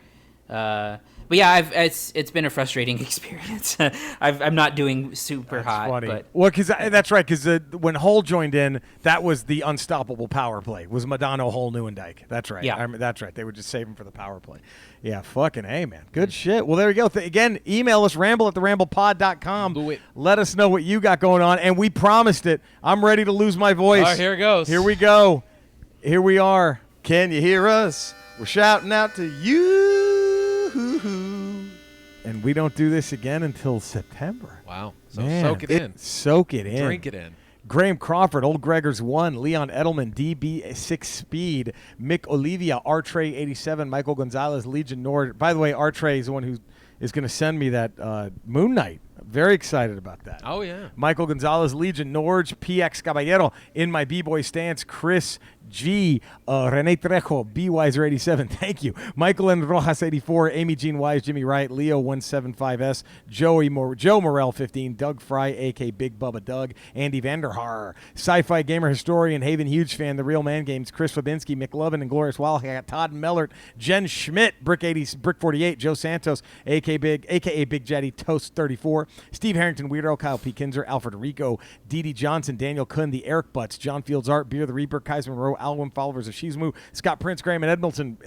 But yeah, it's been a frustrating experience. I'm not doing super hot. Funny. But well, that's right. Because when Hull joined in, that was the unstoppable power play. Was Madonna, Hull, Newendike. That's right. Yeah, that's right. They would just save him for the power play. Yeah, fucking A, man. Good shit. Well, there we go. Again, email us, ramble@theramblepod.com. Do it. Let us know what you got going on. And we promised it. I'm ready to lose my voice. All right, here it goes. Here we go. Here we are. Can you hear us? We're shouting out to you. And we don't do this again until September. Wow. So Man, soak it in. Soak it in. Drink it in. Graham Crawford, Old Gregor's 1, Leon Edelman, DB6 Speed, Mick Olivia, Artray 87, Michael Gonzalez, Legion Nord. By the way, Artray is the one who is going to send me that Moon Knight. Very excited about that. Oh, yeah. Michael Gonzalez, Legion Norge, PX Caballero, In My B-Boy Stance, Chris G, Rene Trejo, B-Wiser 87, thank you. Michael N. Rojas 84, Amy Jean Wise, Jimmy Wright, Leo 175S, Joe Morel 15, Doug Fry, A.K. Big Bubba Doug, Andy Vanderhaar, Sci-Fi Gamer Historian, Haven Huge Fan, The Real Man Games, Chris Fabinski, McLovin, and Glorious Wildcat, Todd Mellert, Jen Schmidt, Brick 48, Joe Santos, A.K.A. Big Jetty, Toast 34, Steve Harrington, Weirdo, Kyle P. Kinzer, Alfred Rico, Dee Johnson, Daniel Kuhn, the Eric Butts, John Fields Art, Beer the Reaper, Kaiser Monroe, Alwyn, followers of Shizmu, Scott Prince, Graham, and Edmondson,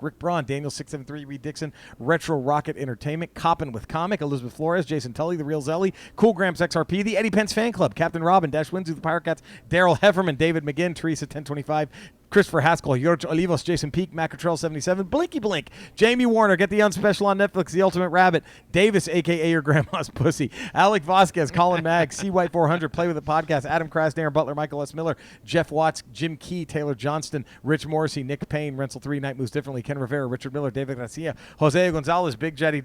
Rick Braun, Daniel 673, Reed Dixon, Retro Rocket Entertainment, Coppin with Comic, Elizabeth Flores, Jason Tully, The Real Zelly, Cool Gramps XRP, the Eddie Pence Fan Club, Captain Robin, Dash Winzu, the Pirate Cats, Daryl Hefferman, David McGinn, Teresa 1025, Christopher Haskell, George Olivos, Jason Peak, Macatrell 77, Blinky Blink, Jamie Warner, Get the Unspecial on Netflix, The Ultimate Rabbit, Davis, a.k.a. Your Grandma's Pussy, Alec Vasquez, Colin Mag, C. White 400, Play With It Podcast, Adam Krass, Darren Butler, Michael S. Miller, Jeff Watts, Jim Key, Taylor Johnston, Rich Morrissey, Nick Payne, Renzel 3, Night Moves Differently, Ken Rivera, Richard Miller, David Garcia, Jose Gonzalez, Big Daddy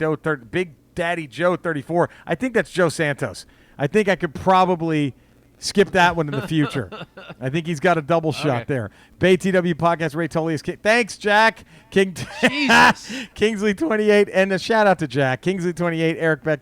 Joe 34. I think that's Joe Santos. I think I could probably Skip that one in the future. I think he's got a double shot there. Bay TW Podcast, Ray Tullius. Thanks, Jack. Kingsley 28, and a shout out to Jack. Kingsley 28, Eric Ben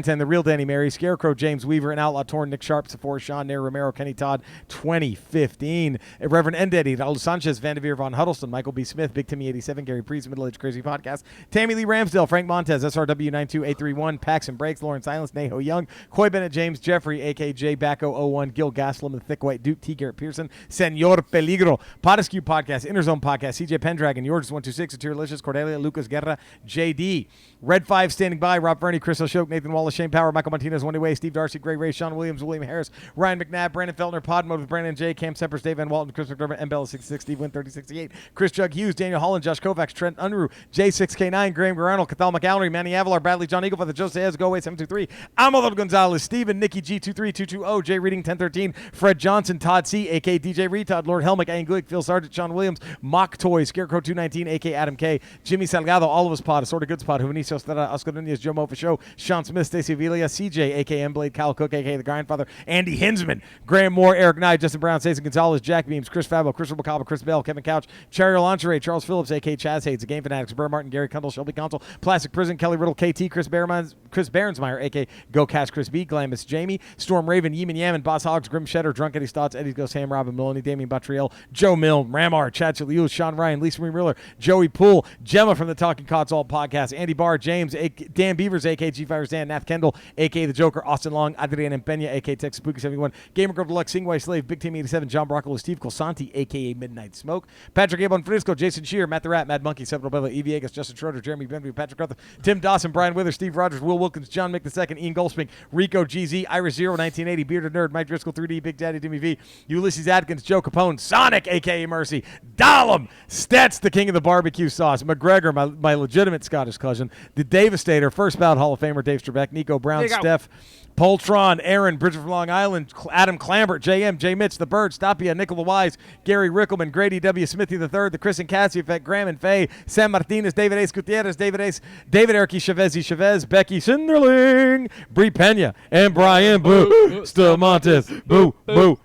10, The Real Danny Mary, Scarecrow, James Weaver, and Outlaw Torn, Nick Sharp, Sephora, Sean, Nair, Romero, Kenny Todd, 2015. Reverend Endeddy, Raul Sanchez, Vanderveer, Von Huddleston, Michael B. Smith, Big Timmy 87, Gary Priest, Middle Age Crazy Podcast, Tammy Lee Ramsdale, Frank Montez, SRW 92831, Pax and Breaks, Lauren Silence, Neho Young, Coy Bennett James, Jeffrey, AKJ, Backo 01, Gil Gaslam, The Thick White Duke, T. Garrett Pearson, Senor Peligro, Podescue Podcast, Interzone Podcast, CJ Pendragon, George 126, Atiralicious, Cordelia, Lucas Guerra, JD, Red 5 standing by, Rob Verney, Chris O'Shoke, Nathan Wallace, Shane Power, Michael Martinez, One Way, Steve Darcy, Greg Ray, Sean Williams, William Harris, Ryan McNabb, Brandon Feltner, Pod Mode with Brandon J, Cam Sempers, Dave Van Walton, Chris McDermott, M. Bella 66, Steve Wynn 3068, Chris Jug Hughes, Daniel Holland, Josh Kovacs, Trent Unruh, J6K9, Graham Garano, Cathal McAllery, Manny Avalar, Bradley, John Eagle, the Jose Ez, Go Away 723, Amador Gonzalez, Steven, Nikki G23220, Jay Reading 1013, Fred Johnson, Todd C, A.K. DJ Retod, Lord Helmick, Ian Glick, Phil Sargent, Sean Williams, Mock Toy, Scarecrow 219, A.K. Adam K, Jimmy Salgado, All of Us Pod, Assorted Goods Pod, Juvenicio Estrada, Oscar Nunez, Joe Mofa Show, Sean Smith, Stacey Avilia, CJ, A.K. M. Blade, Kyle Cook, A.K. The Grindfather, Andy Hinsman, Graham Moore, Eric Nye, Justin Brown, Stacey Gonzalez, Jack Beams, Chris Fabo, Chris Bacaba, Chris Bell, Kevin Couch, Cherry Lingerie, Charles Phillips, A.K. Chaz Hayes, The Game Fanatics, Burr Martin, Gary Kundle, Shelby Council, Plastic Prison, Kelly Riddle, KT, Chris Behrensmeyer, A.K. Go Cast, Chris B, Glamis, Jamie, Storm Raven, Yeeman Yaman, Boss Hogs, Grim Shedder, Drunk Eddie Stotts, Eddie Goes Ham, Robin Maloney, Damian Batriel, Joe Milne, Ramar, Chad Chaliu, Sean Ryan, Lisa Marie Miller, Joey Poole, Gemma from the Talking Console Podcast, Andy Barr, James, Dan Beavers, A.K. G Fires Dan, Nath Kendall, A.K. The Joker, Austin Long, Adrian Pena, A.K. Texas Spooky 71, Gamer Girl Deluxe, Singway Slave, Big Team 87, John Broccolo, Steve Colsanti, A.K.A. Midnight Smoke, Patrick Abon Frisco, Jason Shear, Matt the Rat, Mad Monkey, Seven Bella, Evie Agus, Justin Schroeder, Jeremy Benview, Patrick Ruther, Tim Dawson, Brian Wither, Steve Rogers, Will Wilkins, John Mick II, Ian Goldspink, Rico GZ, Iris Zero, 1980, Bearded Nerd, Mike Driscoll, 3D, Big Daddy, Dimmy V, Ulysses Adkins, Joe Capone, Sonic, A.K.A. Mercy, Dahlem, Stets, the King of the Barbecue Sauce, McGregor, my legitimate Scottish cousin, the Devastator, First Bout Hall of Famer Dave Strebeck, Nico Brown, Steph, Poltron, Aaron, Bridget from Long Island, Adam Clambert, JM, J. Mitch, The Bird, Stopia, Nickel the Wise, Gary Rickelman, Grady W. Smithy III, the Chris and Cassie Effect, Graham and Faye, Sam Martinez, David Ace Gutierrez, David Erky, Chavez, Becky Sinderling, Brie Pena, and Brian Boo Stamontes. Boo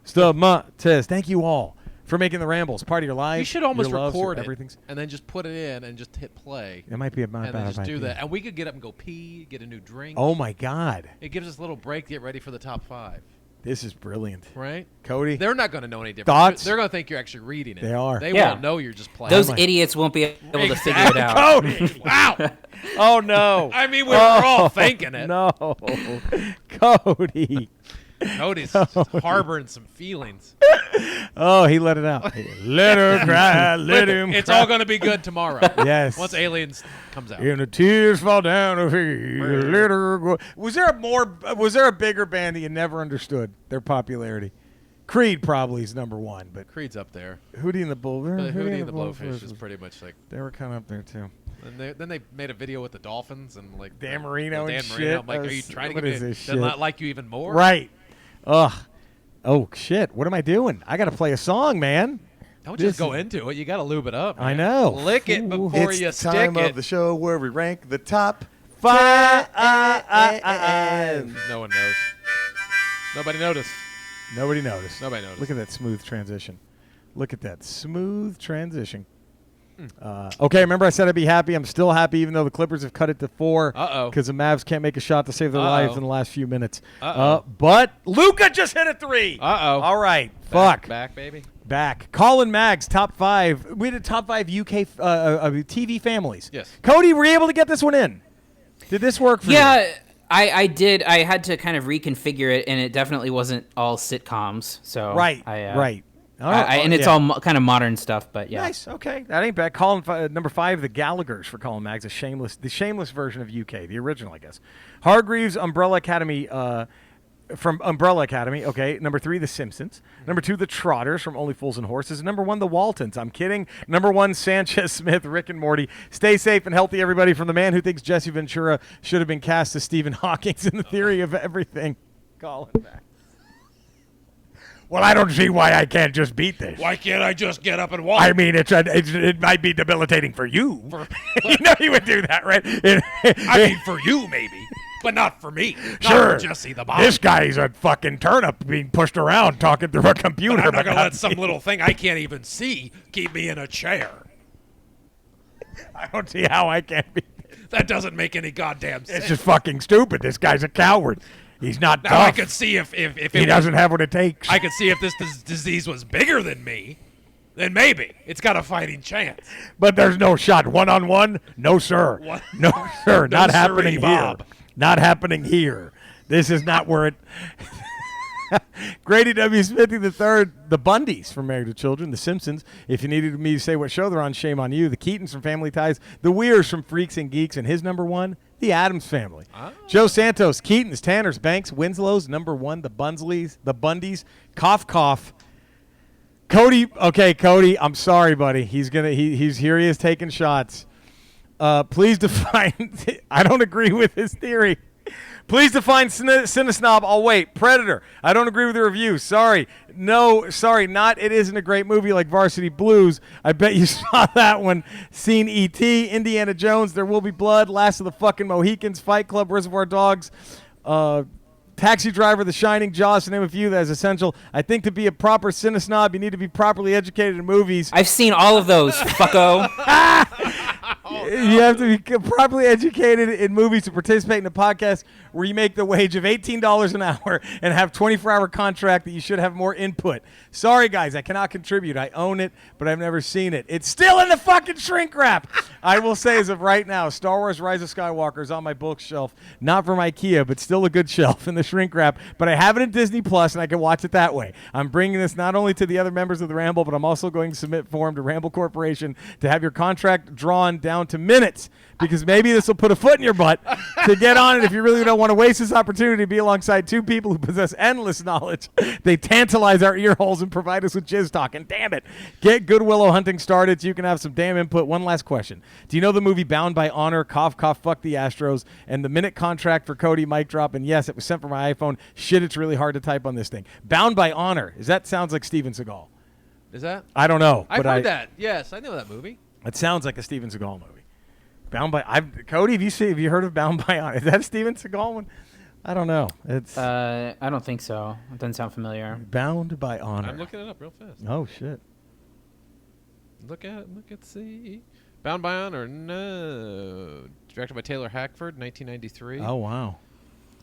Stamontes. Thank you all for making the Rambles part of your lives. You should almost your loves, record your it and then just put it in and just hit play. It might be a bad and then just do idea. that. And we could get up and go pee, get a new drink. Oh, my God. It gives us a little break to get ready for the top 5. This is brilliant. Right? Cody? They're not going to know any different. Thoughts? They're going to think you're actually reading it. They are. They won't know you're just playing. Those idiots won't be able to figure it out. Cody! Wow. Oh, no. I mean, we're all thinking it. No. Cody. Cody's just harboring some feelings. Oh, he let it out. Let her cry, let him It's cry. all going to be good tomorrow. Yes. Once Aliens comes out. And the tears fall down her face. Let her go. Was there a bigger band that you never understood their popularity? Creed probably is number 1, but Creed's up there. Hootie and the Blowfish. Hootie and the Blowfish is pretty much like. They were kind of up there too. And then they made a video with the Dolphins and like Dan Marino and Dan Marino. shit. I'm like, are you trying to What get is me this to shit? not like you even more? Right. Ugh. Oh shit. What am I doing? I got to play a song, man. Don't just go into it. You got to lube it up. Man. I know. Lick it Ooh. before It's you the stick time it. of the show where we rank the top 5. No one knows. Nobody noticed. Nobody noticed. Nobody noticed. Look at that smooth transition. Look at that smooth transition. Okay, remember I said I'd be happy. I'm still happy, even though the Clippers have cut it to 4. Uh-oh. Because the Mavs can't make a shot to save their lives in the last few minutes. Uh-oh. But Luka just hit a 3. Uh-oh. All right. Fuck. Back, baby. Back. Colin Mags, top 5. We did top 5 UK TV families. Yes. Cody, were you able to get this one in? Did this work for you? Yeah, I did. I had to kind of reconfigure it, and it definitely wasn't all sitcoms. So Right. right. All right. And it's all kind of modern stuff, but yeah. Nice. Okay, that ain't bad. Colin, number 5, the Gallaghers for Colin Maggs, the shameless version of UK, the original, I guess. Hargreaves, Umbrella Academy, from Umbrella Academy. Okay, number 3, The Simpsons. Number 2, The Trotters from Only Fools and Horses. Number 1, The Waltons. I'm kidding. Number 1, Sanchez Smith, Rick and Morty. Stay safe and healthy, everybody. From the man who thinks Jesse Ventura should have been cast as Stephen Hawking in The Theory of Everything. Colin Maggs. Well, I don't see why I can't just beat this. Why can't I just get up and walk? I mean, it might be debilitating for you. You know you would do that, right? I mean, for you, maybe. but not for me. Sure. Not for Jesse the Body. This guy's a fucking turnip being pushed around talking through a computer. But I'm not going to let some little thing I can't even see keep me in a chair. I don't see how I can't be. That doesn't make any goddamn sense. It's just fucking stupid. This guy's a coward. He's not now tough. I could see if he doesn't have what it takes. I could see if this disease was bigger than me, then maybe it's got a fighting chance. But there's no shot. One-on-one? No, sir. What? No, sir. No Not siree, happening here. Bob. Not happening here. This is not where it... Grady W. Smithy III, the Bundys from Married with Children, the Simpsons. If you needed me to say what show they're on, shame on you. The Keatons from Family Ties, the Weirs from Freaks and Geeks, and his number one, the Addams Family. Oh. Joe Santos, Keatons, Tanners, Banks, Winslow's, number one, the Bunsleys, the Bundys, cough, cough. Cody, okay, Cody, I'm sorry, buddy. He's here. He is taking shots. Please define. I don't agree with his theory. Please define Cinesnob. I'll wait. Predator. I don't agree with the review. Sorry. No, sorry. Not it isn't a great movie like Varsity Blues. I bet you saw that one. Seen E.T., Indiana Jones, There Will Be Blood, Last of the fucking Mohicans, Fight Club, Reservoir Dogs, Taxi Driver, The Shining, Jaws, to name a few. That is essential. I think to be a proper Cinesnob, you need to be properly educated in movies. I've seen all of those, fucko. You have to be properly educated in movies to participate in a podcast where you make the wage of $18 an hour and have 24-hour contract that you should have more input. Sorry, guys, I cannot contribute. I own it, but I've never seen it. It's still in the fucking shrink wrap. I will say as of right now, Star Wars Rise of Skywalker is on my bookshelf. Not from IKEA, but still a good shelf in the shrink wrap. But I have it in Disney Plus, and I can watch it that way. I'm bringing this not only to the other members of the Ramble, but I'm also going to submit form to Ramble Corporation to have your contract drawn down to minutes, because maybe this will put a foot in your butt to get on it if you really don't want to waste this opportunity to be alongside two people who possess endless knowledge. They tantalize our ear holes and provide us with Jizz Talk. And damn it, get Good Willow hunting started so you can have some damn input. One last question. Do you know the movie Bound by Honor, cough, cough, fuck the Astros, and the minute contract for Cody, mic drop, and yes, it was sent from my iPhone. Shit, it's really hard to type on this thing. Bound by Honor. That sounds like Steven Seagal. Is that? I don't know. I've heard that. Yes, I know that movie. It sounds like a Steven Seagal movie. Bound by Cody, have you heard of Bound by Honor? Is that a Steven Seagal one? I don't know. It's I don't think so. It doesn't sound familiar. Bound by Honor. I'm looking it up real fast. Oh shit. Look at see. Bound by Honor, no. Directed by Taylor Hackford, 1993. Oh wow.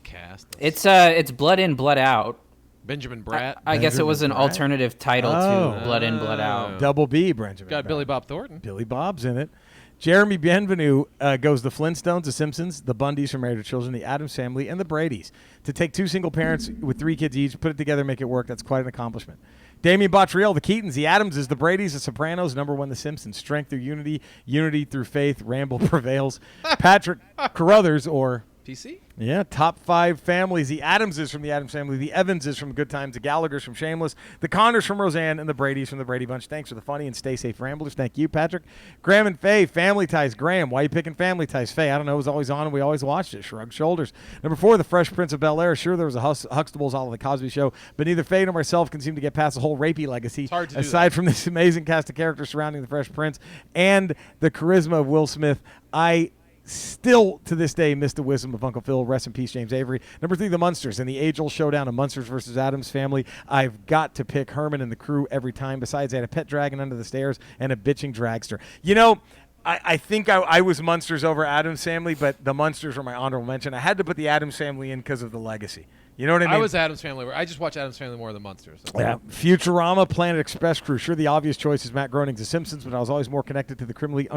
Cast. It's Blood In, Blood Out. Benjamin Bratt. I guess it was an Bratt? alternative title to Blood In, Blood Out. Double B, Benjamin. Got Bratt. Billy Bob Thornton. Billy Bob's in it. Jeremy Bienvenu goes the Flintstones, the Simpsons, the Bundys from Married with Children, the Addams Family, and the Bradys. To take two single parents with 3 kids each, put it together, make it work, that's quite an accomplishment. Damien Bottriell, the Keatons, the Addamses, the Bradys, the Sopranos, number one, the Simpsons. Strength through unity, unity through faith, Ramble prevails. Patrick Carruthers, or... PC? Yeah, top 5 families. The Addamses from the Addams Family, the Evanses from Good Times, the Gallaghers from Shameless, the Connors from Roseanne, and the Bradys from the Brady Bunch. Thanks for the funny and stay safe, Ramblers. Thank you, Patrick. Graham and Faye, Family Ties. Graham, why are you picking Family Ties? Faye, I don't know. It was always on and we always watched it. Shrugged shoulders. Number 4, The Fresh Prince of Bel-Air. Sure, there was a Huxtables all of the Cosby Show, but neither Faye nor myself can seem to get past the whole rapey legacy. It's hard to aside from this amazing cast of characters surrounding the Fresh Prince and the charisma of Will Smith. I still to this day miss the wisdom of Uncle Phil. Rest in peace, James Avery. Number 3, the Munsters. In the age-old showdown of Munsters versus Addams Family, I've got to pick Herman and the crew every time. Besides, I had a pet dragon under the stairs and a bitching dragster. You know, I think I was Munsters over Addams Family, but the Munsters were my honorable mention. I had to put the Addams Family in because of the legacy. You know what I mean? I was Addams Family. I just watch Addams Family more than Monsters. So. Yeah. Futurama, Planet Express crew. Sure, the obvious choice is Matt Groening's The Simpsons, but I was always more connected to the criminally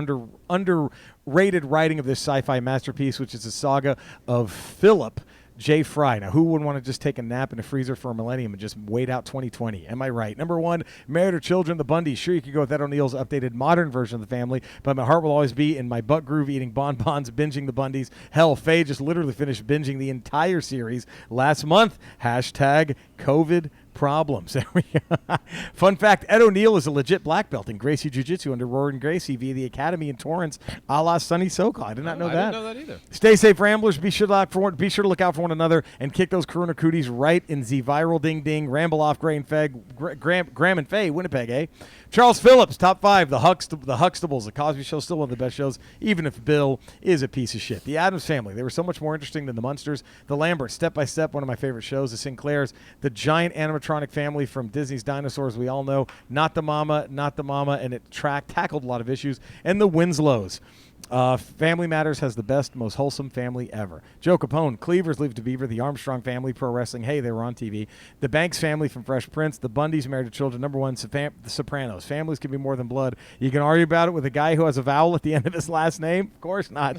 underrated writing of this sci-fi masterpiece, which is the saga of Philip J. Fry. Now, who would want to just take a nap in a freezer for a millennium and just wait out 2020? Am I right? Number 1, Married with Children, the Bundys. Sure, you could go with Ed O'Neill's updated modern version of the family, but my heart will always be in my butt groove eating bonbons, binging the Bundys. Hell, Faye just literally finished binging the entire series last month. Hashtag COVID problems. There we go. Fun fact, Ed O'Neill is a legit black belt in Gracie Jiu-Jitsu under Roaring Gracie via the Academy in Torrance, a la Sonny Sokol. I did not know that. I didn't know that either. Stay safe, Ramblers. Be sure to look out for one another and kick those Corona cooties right in the viral ding ding. Ramble off Graham and Faye, Winnipeg, eh? Charles Phillips, top 5. The Huxtables. The Cosby Show, still one of the best shows, even if Bill is a piece of shit. The Addams Family. They were so much more interesting than the Munsters. The Lamberts, Step by Step, one of my favorite shows. The Sinclairs, the giant animatronic family from Disney's Dinosaurs, we all know. Not the Mama, and it tackled a lot of issues. And the Winslows. Family Matters has the best, most wholesome family ever. Joe Capone, Cleavers, Leave to Beaver, the Armstrong family, pro wrestling. Hey, they were on TV. The Banks family from Fresh Prince, the Bundys, Married to Children. Number 1, The Sopranos. Families can be more than blood. You can argue about it with a guy who has a vowel at the end of his last name. Of course not.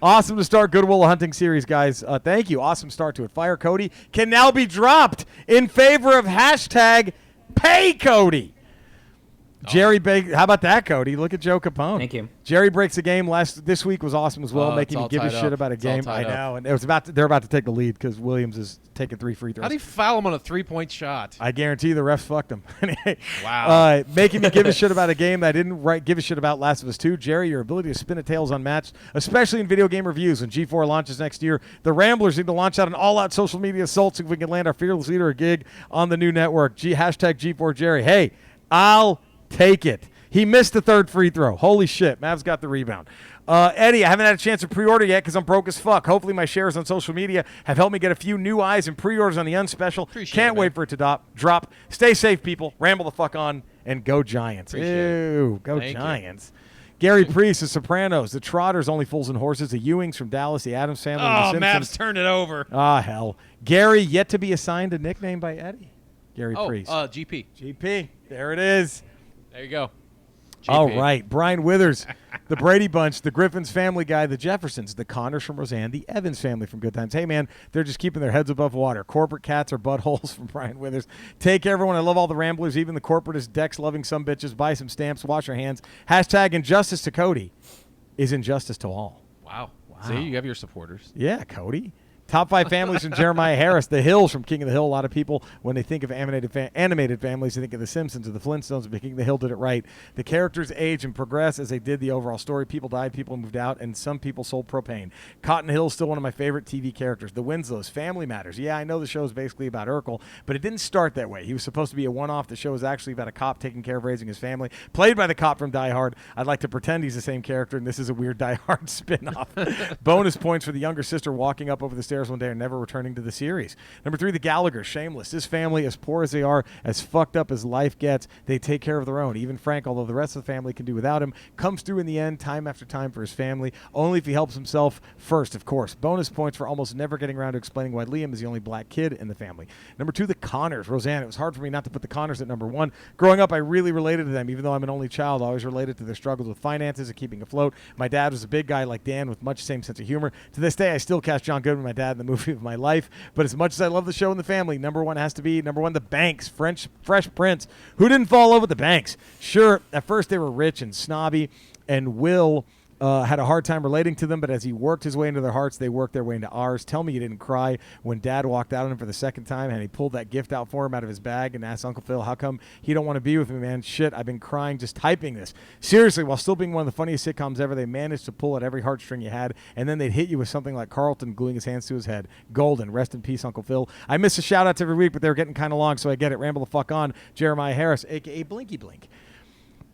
Awesome to start Good Will Hunting series, guys. Thank you. Awesome start to it. Fire Cody can now be dropped in favor of hashtag Pay Cody. Jerry how about that, Cody? Look at Joe Capone. Thank you. Jerry breaks a game this week was awesome as well, making me give a shit about a game. I know, and they're about to take the lead because Williams is taking 3 free throws. How do you foul him on a 3-point shot? I guarantee the refs fucked him. Wow. Making me give a shit about a game that I didn't give a shit about Last of Us 2. Jerry, your ability to spin a tail is unmatched, especially in video game reviews. When G4 launches next year, the Ramblers need to launch out an all-out social media assault so we can land our fearless leader a gig on the new network. Hashtag G4 Jerry. Hey, I'll take it. He missed the 3rd free throw. Holy shit. Mavs got the rebound. Eddie, I haven't had a chance to pre-order yet because I'm broke as fuck. Hopefully my shares on social media have helped me get a few new eyes and pre-orders on the Unspecial. Can't wait for it to drop. Stay safe, people. Ramble the fuck on and go Giants. Ew, go Giants. Gary Priest, The Sopranos, The Trotters, Only Fools and Horses, The Ewings from Dallas, The Addams Family, The Simpsons. Mavs turned it over. Hell. Gary, yet to be assigned a nickname by Eddie. Gary Priest. GP. GP. There it is. There you go. GP. All right. Brian Withers, the Brady Bunch, the Griffins Family Guy, the Jeffersons, the Connors from Roseanne, the Evans family from Good Times. Hey, man, they're just keeping their heads above water. Corporate cats are buttholes from Brian Withers. Take care, everyone. I love all the Ramblers, even the corporatist Dex-loving some bitches. Buy some stamps. Wash your hands. Hashtag injustice to Cody is injustice to all. Wow. See, you have your supporters. Yeah, Cody. Top 5 families from Jeremiah Harris. The Hills from King of the Hill. A lot of people, when they think of animated families, they think of The Simpsons or The Flintstones, but King of the Hill did it right. The characters age and progress as they did the overall story. People died, people moved out, and some people sold propane. Cotton Hill is still one of my favorite TV characters. The Winslows, Family Matters. Yeah, I know the show is basically about Urkel, but it didn't start that way. He was supposed to be a one-off. The show is actually about a cop taking care of raising his family, played by the cop from Die Hard. I'd like to pretend he's the same character, and this is a weird Die Hard spin-off. Bonus points for the younger sister walking up over the stairs one day and never returning to the series. Number 3, the Gallagher, Shameless. This family, as poor as they are, as fucked up as life gets, they take care of their own. Even Frank, although the rest of the family can do without him, comes through in the end time after time for his family, only if he helps himself first, of course. Bonus points for almost never getting around to explaining why Liam is the only black kid in the family. Number 2, the Connors. Roseanne, it was hard for me not to put the Connors at number 1. Growing up, I really related to them. Even though I'm an only child, I always related to their struggles with finances and keeping afloat. My dad was a big guy like Dan with much same sense of humor. To this day, I still cast John Goodman, my dad, in the movie of my life. But as much as I love the show and the family, number 1 has to be number 1, the Banks, Fresh Prince. Who didn't fall in love with the Banks? Sure, at first they were rich and snobby, and Will had a hard time relating to them, but as he worked his way into their hearts, they worked their way into ours. Tell me you didn't cry when Dad walked out on him for the second time and he pulled that gift out for him out of his bag and asked Uncle Phil, how come he don't want to be with me, man? Shit, I've been crying just typing this. Seriously, while still being one of the funniest sitcoms ever, they managed to pull at every heartstring you had, and then they'd hit you with something like Carlton gluing his hands to his head. Golden. Rest in peace, Uncle Phil. I miss a shout-outs every week, but they're getting kind of long, so I get it. Ramble the fuck on. Jeremiah Harris, a.k.a. Blinky Blink.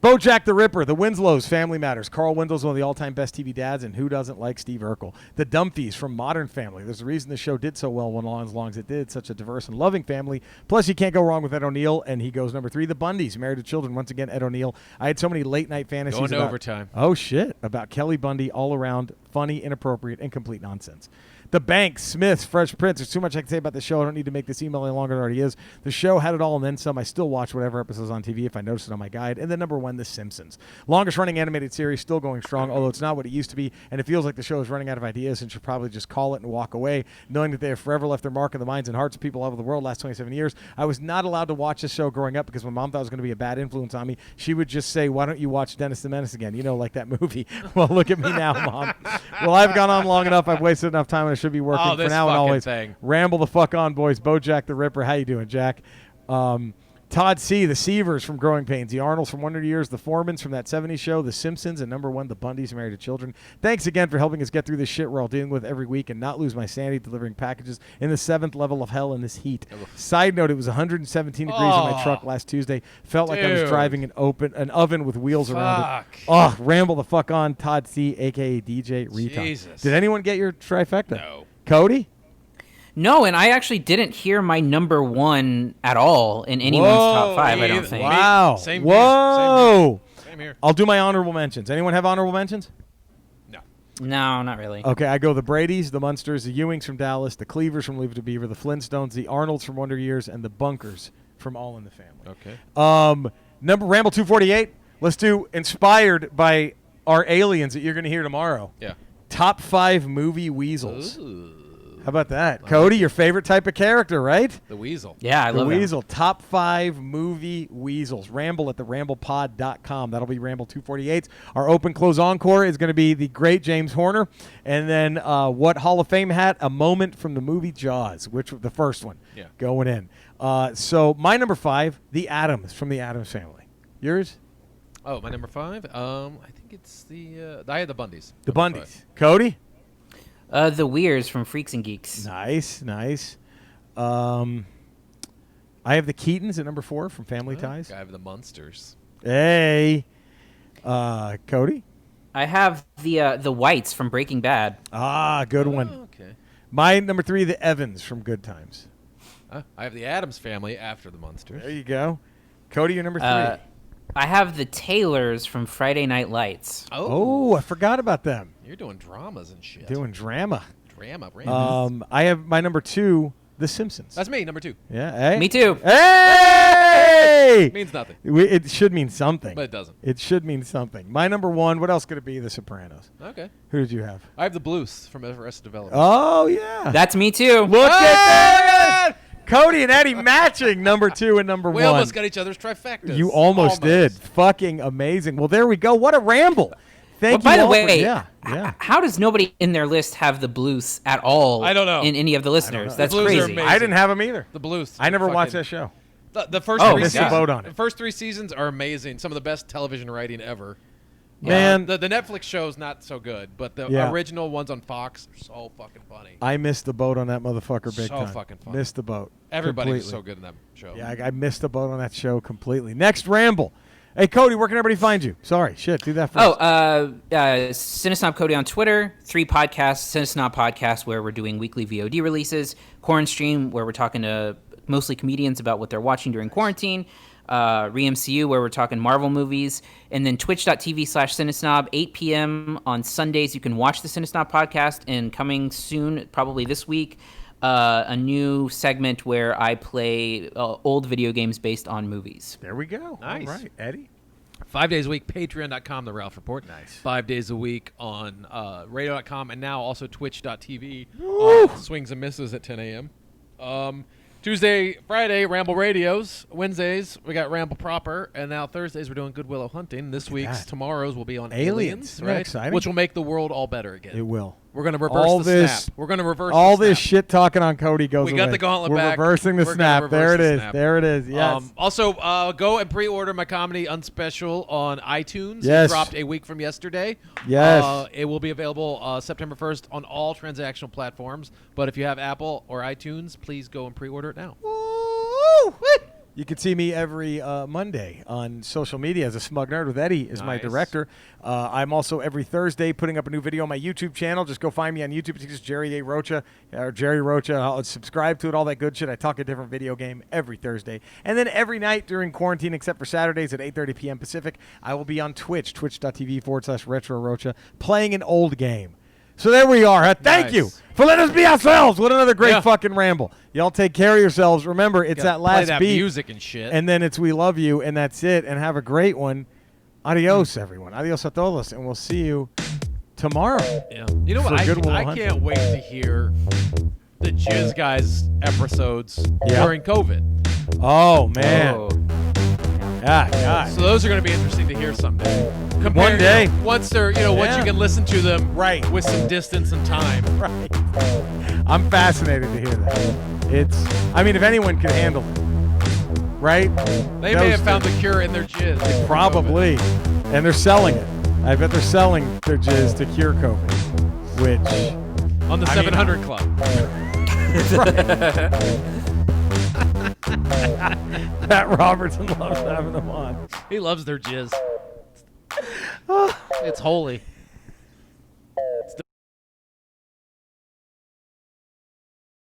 BoJack the Ripper, The Winslows, Family Matters. Carl Winslow's one of the all-time best TV dads, and who doesn't like Steve Urkel? The Dumfies from Modern Family. There's a reason the show did so well as long as it did. Such a diverse and loving family. Plus, you can't go wrong with Ed O'Neill, and he goes number 3. The Bundys, Married to Children. Once again, Ed O'Neill. I had so many late-night fantasies Going to overtime. Oh, shit. About Kelly Bundy, all around funny, inappropriate, and complete nonsense. The Banks, Smiths, Fresh Prince. There's too much I can say about the show. I don't need to make this email any longer than it already is. The show had it all and then some. I still watch whatever episodes on TV if I notice it on my guide. And then number 1, The Simpsons. Longest running animated series, still going strong, although it's not what it used to be. And it feels like the show is running out of ideas and should probably just call it and walk away, knowing that they have forever left their mark in the minds and hearts of people all over the world last 27 years. I was not allowed to watch this show growing up because my mom thought it was going to be a bad influence on me. She would just say, why don't you watch Dennis the Menace again? You know, like that movie. Well, look at me now, Mom. Well, I've gone on long enough. I've wasted enough time and I should be working for now and always. Thing. Ramble the fuck on, boys. BoJack the Ripper. How you doing, Jack? Todd C., the Seavers from Growing Pains, the Arnolds from Wonder Years, the Foremans from That 70s Show, the Simpsons, and number 1, the Bundys Married to Children. Thanks again for helping us get through this shit we're all dealing with every week and not lose my sanity delivering packages in the 7th level of hell in this heat. Side note, it was 117 degrees in my truck last Tuesday. Felt like I was driving an oven with wheels around it. Oh, ramble the fuck on, Todd C., a.k.a. DJ Retard. Jesus. Did anyone get your trifecta? No. Cody? No, and I actually didn't hear my number 1 at all in anyone's top 5, I don't think. Wow. Same Whoa. Same here. I'll do my honorable mentions. Anyone have honorable mentions? No. No, not really. Okay, I go the Bradys, the Munsters, the Ewings from Dallas, the Cleavers from Leave It to Beaver, the Flintstones, the Arnolds from Wonder Years, and the Bunkers from All in the Family. Okay. Number Ramble 248. Let's do inspired by our aliens that you're going to hear tomorrow. Yeah. Top 5 movie weasels. Ooh. How about that? Cody, your favorite type of character, right? The weasel. Yeah, I The love weasel. Top 5 movie weasels. Ramble at theramblepod.com. That'll be Ramble 248. Our open close encore is going to be the great James Horner. And then what Hall of Fame hat? A moment from the movie Jaws, which was the first one going in. So my number 5, the Addams from the Addams Family. Yours? Oh, my number 5? I think it's I had the Bundys. The Number Bundys. 5. Cody? The Weirs from Freaks and Geeks. Nice. I have the Keatons at number 4 from Family Ties. I have the Munsters. Hey. Cody? I have the Whites from Breaking Bad. Ah, good one. Okay. My number 3, the Evans from Good Times. I have the Addams Family after the Munsters. There you go. Cody, your number 3. I have the Taylors from Friday Night Lights. Oh, I forgot about them. You're doing dramas and shit. Doing drama. Drama. I have my number 2, The Simpsons. That's me, number 2. Yeah. Hey. Me too. Hey! Means nothing. It should mean something. But it doesn't. It should mean something. My number 1, what else could it be? The Sopranos. Okay. Who did you have? I have the Blues from Arrested Development. Oh, yeah. That's me too. Look at that. Cody and Eddie matching number 2 and number 1. We almost got each other's trifectas. You almost did. Fucking amazing. Well, there we go. What a ramble. Thank you. By the all way, yeah. how does nobody in their list have the Blues at all? I don't know. In any of the listeners, that's The Blues are crazy. amazing. I didn't have them either. The Blues. I never fucking- watched that show. The first Oh, three missed the seasons, boat on it. The first 3 seasons are amazing. Some of the best television writing ever. Man, The Netflix show's not so good, but the Yeah. original ones on Fox are so fucking funny. I missed the boat on that motherfucker big So time. fucking funny. Missed the boat. Everybody was completely. so good in that show. Yeah, I missed the boat on that show completely. Next ramble. Hey, Cody, where can everybody find you? Sorry, shit, do that first. Cinesnob Cody on Twitter, 3 podcasts, Cinesnob Podcast, where we're doing weekly VOD releases, Quarantine Stream, where we're talking to mostly comedians about what they're watching during quarantine, ReMCU, where we're talking Marvel movies, and then twitch.tv/Cinesnob, 8 p.m. on Sundays. You can watch the Cinesnob Podcast, and coming soon, probably this week, a new segment where I play old video games based on movies. There we go. Nice. All right, Eddie. 5 days a week, patreon.com, The Ralph Report. Nice. 5 days a week on radio.com, and now also twitch.tv. Swings and misses at 10 a.m. Tuesday, Friday, Ramble Radios. Wednesdays, we got Ramble Proper. And now Thursdays, we're doing Good Willow Hunting. This week's, tomorrow's will be on Aliens, Isn't that right? exciting? Which will make the world all better again. It will. We're going to reverse All the this- snap. We're going to reverse All the this snap. shit talking on Cody goes We away. got the gauntlet We're back. reversing the We're gonna snap. reverse There it the is. snap. There it is. Yes. Also, go and pre-order my comedy Unspecial on iTunes. Yes. It dropped a week from yesterday. Yes. It will be available September 1st on all transactional platforms. But if you have Apple or iTunes, please go and pre-order it now. You can see me every Monday on social media as a Smug Nerd with Eddie is my Nice. director. I'm also every Thursday putting up a new video on my YouTube channel. Just go find me on YouTube. It's just Jerry A. Rocha or Jerry Rocha. I'll subscribe to it, all that good shit. I talk a different video game every Thursday. And then every night during quarantine, except for Saturdays at 8:30 p.m. Pacific, I will be on Twitch, twitch.tv/Retro Rocha, playing an old game. So there we are. Thank Nice. you for letting us be ourselves with another great Yeah. fucking ramble. Y'all take care of yourselves. Remember, it's Gotta that last play that beat. music and shit. And then it's We Love You, and that's it. And have a great one. Adios, everyone. Adios a todos. And we'll see you tomorrow. Yeah. You know what? For Good Will I Hunting. can't wait to hear the Jizz Guys episodes Yeah. during COVID. Oh, man. Oh. Yeah, God. So those are going to be interesting to hear someday. One day. Once they're, once Yeah. you can listen to them Right. with some distance and time. Right. I'm fascinated to hear that. If anyone can handle it, right? They may have found the cure in their jizz. Probably. And they're selling it. I bet they're selling their jizz to cure COVID, which... On the 700 Club. Pat Robertson loves having them on. He loves their jizz. It's holy.